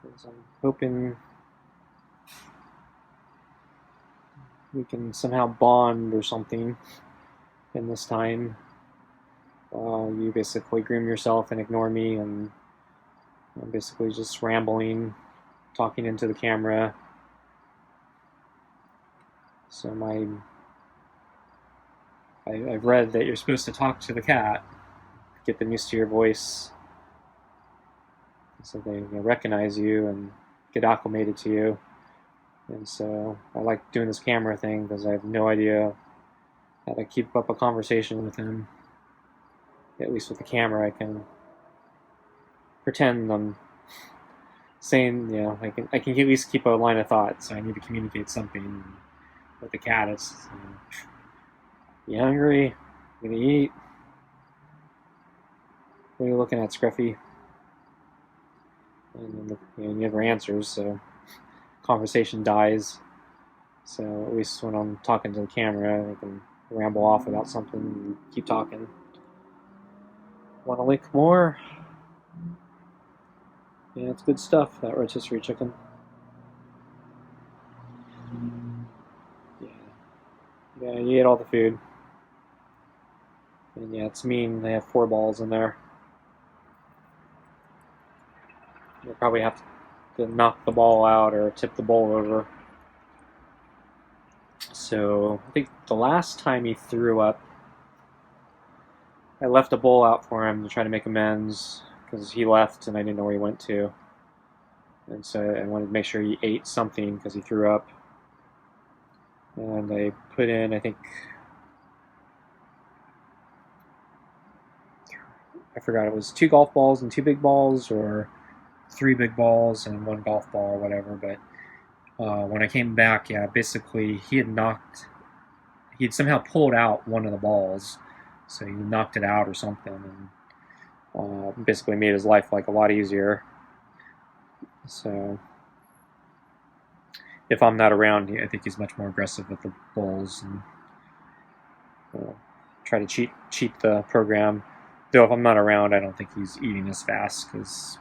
Because I'm hoping we can somehow bond or something in this time. You basically groom yourself and ignore me, and I'm basically just rambling, talking into the camera. So I've read that you're supposed to talk to the cat, get them used to your voice, so they recognize you and get acclimated to you. And so I like doing this camera thing because I have no idea how to keep up a conversation with him. At least with the camera, I can pretend I'm saying, I can at least keep a line of thought. So I need to communicate something. With the cat, it's you hungry? You gonna eat? What are you looking at, Scruffy? And he never answers, so conversation dies. So at least when I'm talking to the camera, I can ramble off about something and keep talking. Want to lick more? Yeah, it's good stuff, that rotisserie chicken. Yeah, you ate all the food. And yeah, it's mean they have 4 balls in there. You'll probably have to knock the ball out or tip the bowl over. So I think the last time he threw up, I left a bowl out for him to try to make amends because he left and I didn't know where he went to. And so I wanted to make sure he ate something because he threw up. And I put in, I think, I forgot, it was 2 golf balls and 2 big balls, or 3 big balls and 1 golf ball or whatever. But when I came back, basically he'd somehow pulled out one of the balls, so he knocked it out or something, and basically made his life a lot easier. So if I'm not around, I think he's much more aggressive with the bowls and try to cheat the program. Though if I'm not around, I don't think he's eating as fast because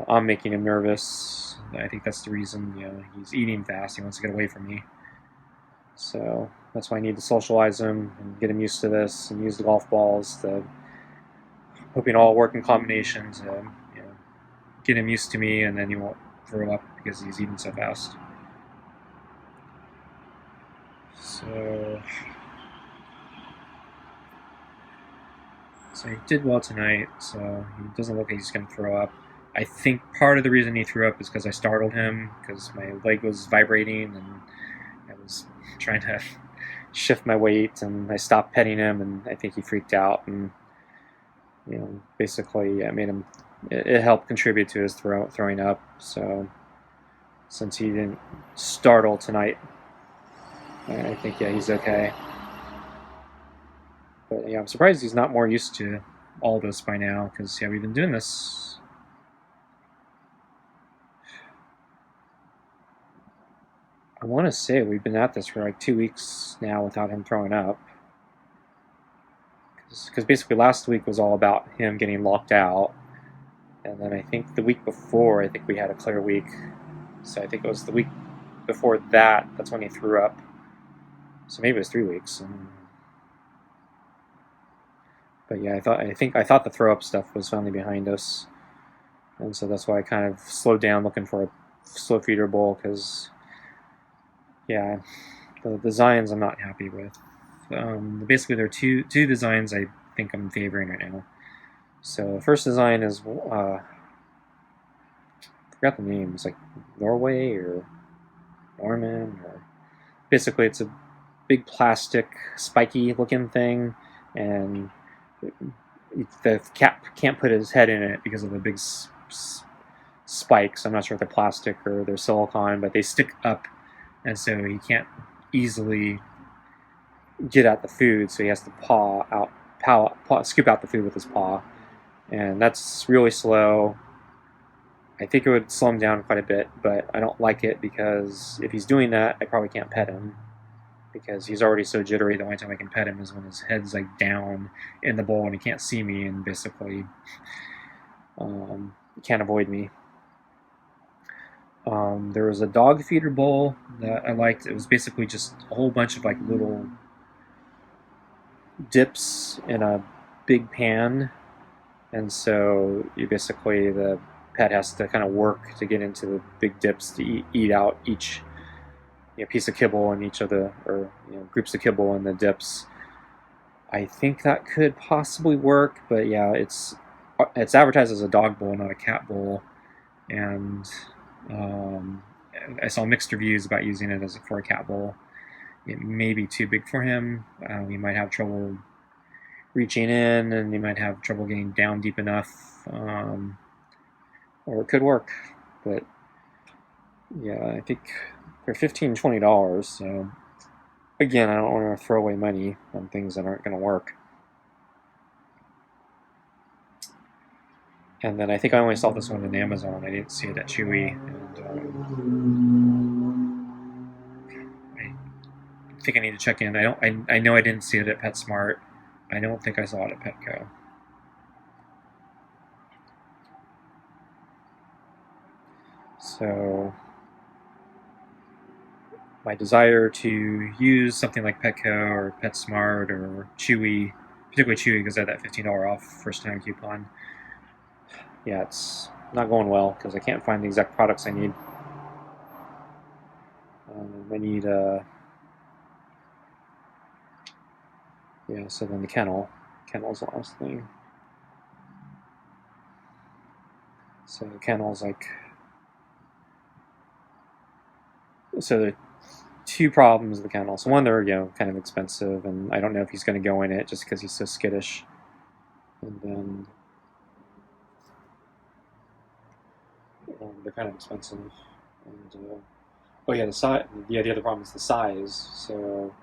I'm making him nervous. I think that's the reason he's eating fast. He wants to get away from me. So that's why I need to socialize him and get him used to this and use the golf balls. Hoping all work in combination to get him used to me, and then he won't throw up because he's eating so fast. So he did well tonight, so he doesn't look like he's going to throw up. I think part of the reason he threw up is because I startled him, because my leg was vibrating and I was trying to shift my weight, and I stopped petting him, and I think he freaked out, and basically I made him. It helped contribute to his throwing up. So since he didn't startle tonight, I think he's okay. But I'm surprised he's not more used to all this by now, because we've been doing this. I want to say we've been at this for like 2 weeks now without him throwing up. Because basically last week was all about him getting locked out. And then I think the week before, I think we had a clear week. So I think it was the week before that's when he threw up. So maybe it was 3 weeks. But I thought the throw up stuff was finally behind us. And so that's why I kind of slowed down looking for a slow feeder bowl, because the designs I'm not happy with. Basically, there are two designs I think I'm favoring right now. So the first design is I forgot the name. It's like Norway or Norman, or basically it's a big plastic spiky looking thing, and the cat can't put his head in it because of the big spikes. I'm not sure if they're plastic or they're silicone, but they stick up, and so he can't easily get at the food, so he has to scoop out the food with his paw, and that's really slow. I think it would slow him down quite a bit, but I don't like it, because if he's doing that, I probably can't pet him, because he's already so jittery. The only time I can pet him is when his head's like down in the bowl and he can't see me, and basically can't avoid me. There was a dog feeder bowl that I liked. It was basically just a whole bunch of like little dips in a big pan, and so the pet has to kind of work to get into the big dips to eat out each piece of kibble in each of the groups of kibble in the dips. I think that could possibly work, but it's advertised as a dog bowl, not a cat bowl, and I saw mixed reviews about using it for a cat bowl. It may be too big for him. He might have trouble reaching in, and he might have trouble getting down deep enough, or it could work. But I think they're $15, $20. So again, I don't want to throw away money on things that aren't going to work. And then I think I only saw this one in Amazon. I didn't see it at Chewy. And I think I need to check in. I know I didn't see it at PetSmart. I don't think I saw it at Petco. So my desire to use something like Petco or PetSmart or Chewy, particularly Chewy because I had that $15 off first time coupon. It's not going well because I can't find the exact products I need. I need so then the kennel's the last thing. So the kennel's there are two problems with the kennel. So one, they're kind of expensive, and I don't know if he's going to go in it just because he's so skittish. And then they're kind of expensive. And the other problem is the size. So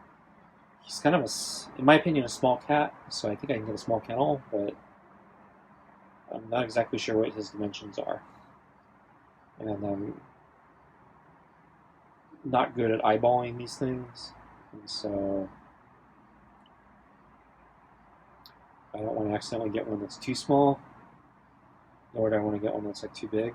he's kind of in my opinion, a small cat. So I think I can get a small kennel, but I'm not exactly sure what his dimensions are. And I'm not good at eyeballing these things, and so I don't want to accidentally get one that's too small, nor do I want to get one that's too big.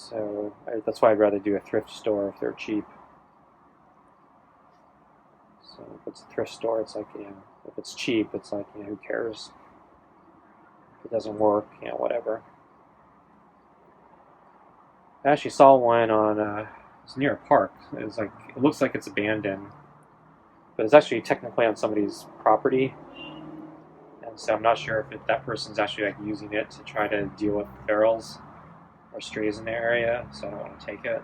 So that's why I'd rather do a thrift store if they're cheap. So if it's a thrift store, it's like, if it's cheap, it's like, who cares? If it doesn't work, whatever. I actually saw one on, it's near a park. It looks like it's abandoned, but it's actually technically on somebody's property. And so I'm not sure if that person's actually using it to try to deal with ferals or strays in the area, so I don't want to take it.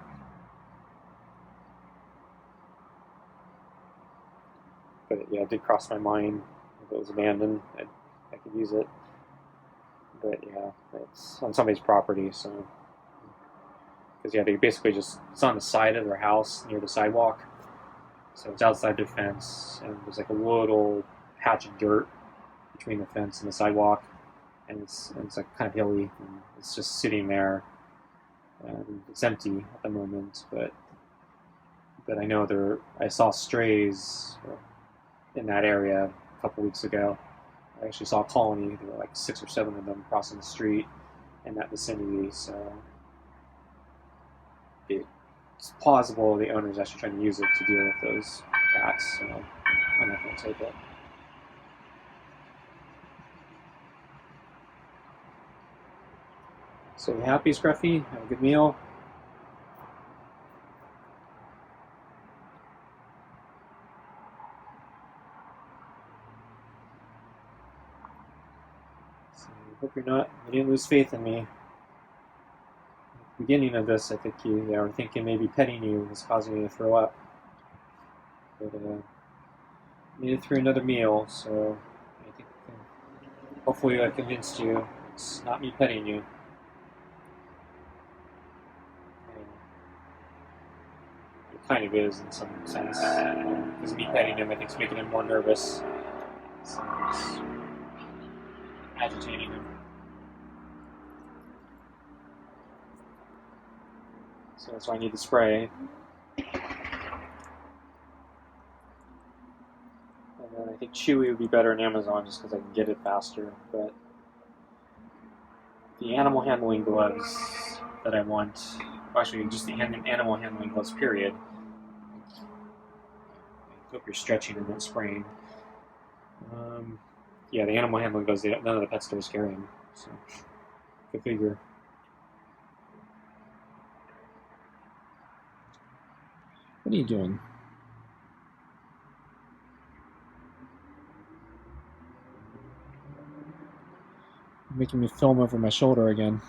But yeah, it did cross my mind. If it was abandoned, I could use it. But yeah, it's on somebody's property, so. Because they basically it's on the side of their house near the sidewalk. So it's outside their fence, and there's a little patch of dirt between the fence and the sidewalk. And it's kind of hilly, and it's just sitting there. And it's empty at the moment, but I know I saw strays in that area a couple weeks ago. I actually saw a colony. There were 6 or 7 of them crossing the street in that vicinity. So it's plausible the owner's actually trying to use it to deal with those cats. So I'm not going to take it. So you happy, Scruffy? Have a good meal? So I hope you didn't lose faith in me. At the beginning of this, I think you were thinking maybe petting you was causing you to throw up. But made it through another meal, so I think hopefully I convinced you it's not me petting you. It kind of is in some sense. Because me petting him, I think, is making him more nervous. So it's agitating him. So that's why I need the spray. And then I think Chewy would be better in Amazon just because I can get it faster. But the animal handling gloves that I want, actually just the animal handling gloves, period. I hope you're stretching and not spraying. Yeah, the animal handling gloves, none of the pet stores carry them. So, go figure. What are you doing? You're making me film over my shoulder again.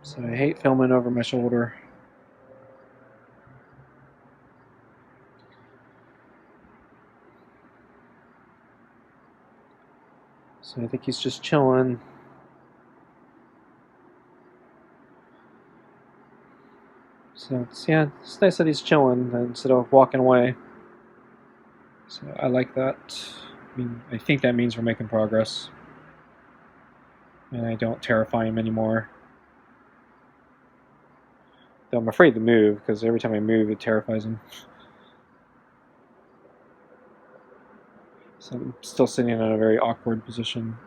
So I hate filming over my shoulder. So I think he's just chilling. So it's nice that he's chilling instead of walking away. So I like that. I think that means we're making progress. And I don't terrify him anymore. Though I'm afraid to move, because every time I move it terrifies him. So I'm still sitting in a very awkward position.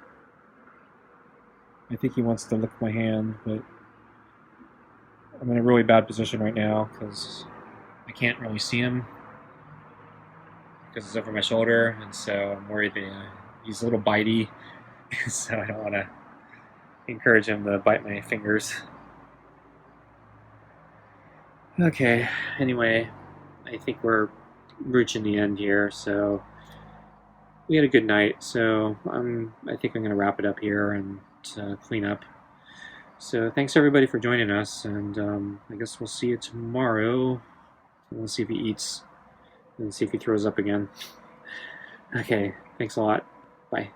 I think he wants to lick my hand, but I'm in a really bad position right now because I can't really see him because it's over my shoulder, and so I'm worried that he's a little bitey, so I don't want to encourage him to bite my fingers. Okay, anyway, I think we're reaching the end here, so we had a good night, so I think I'm going to wrap it up here and clean up. So thanks everybody for joining us, and I guess we'll see you tomorrow. We'll see if he eats and see if he throws up again. Okay, thanks a lot. Bye.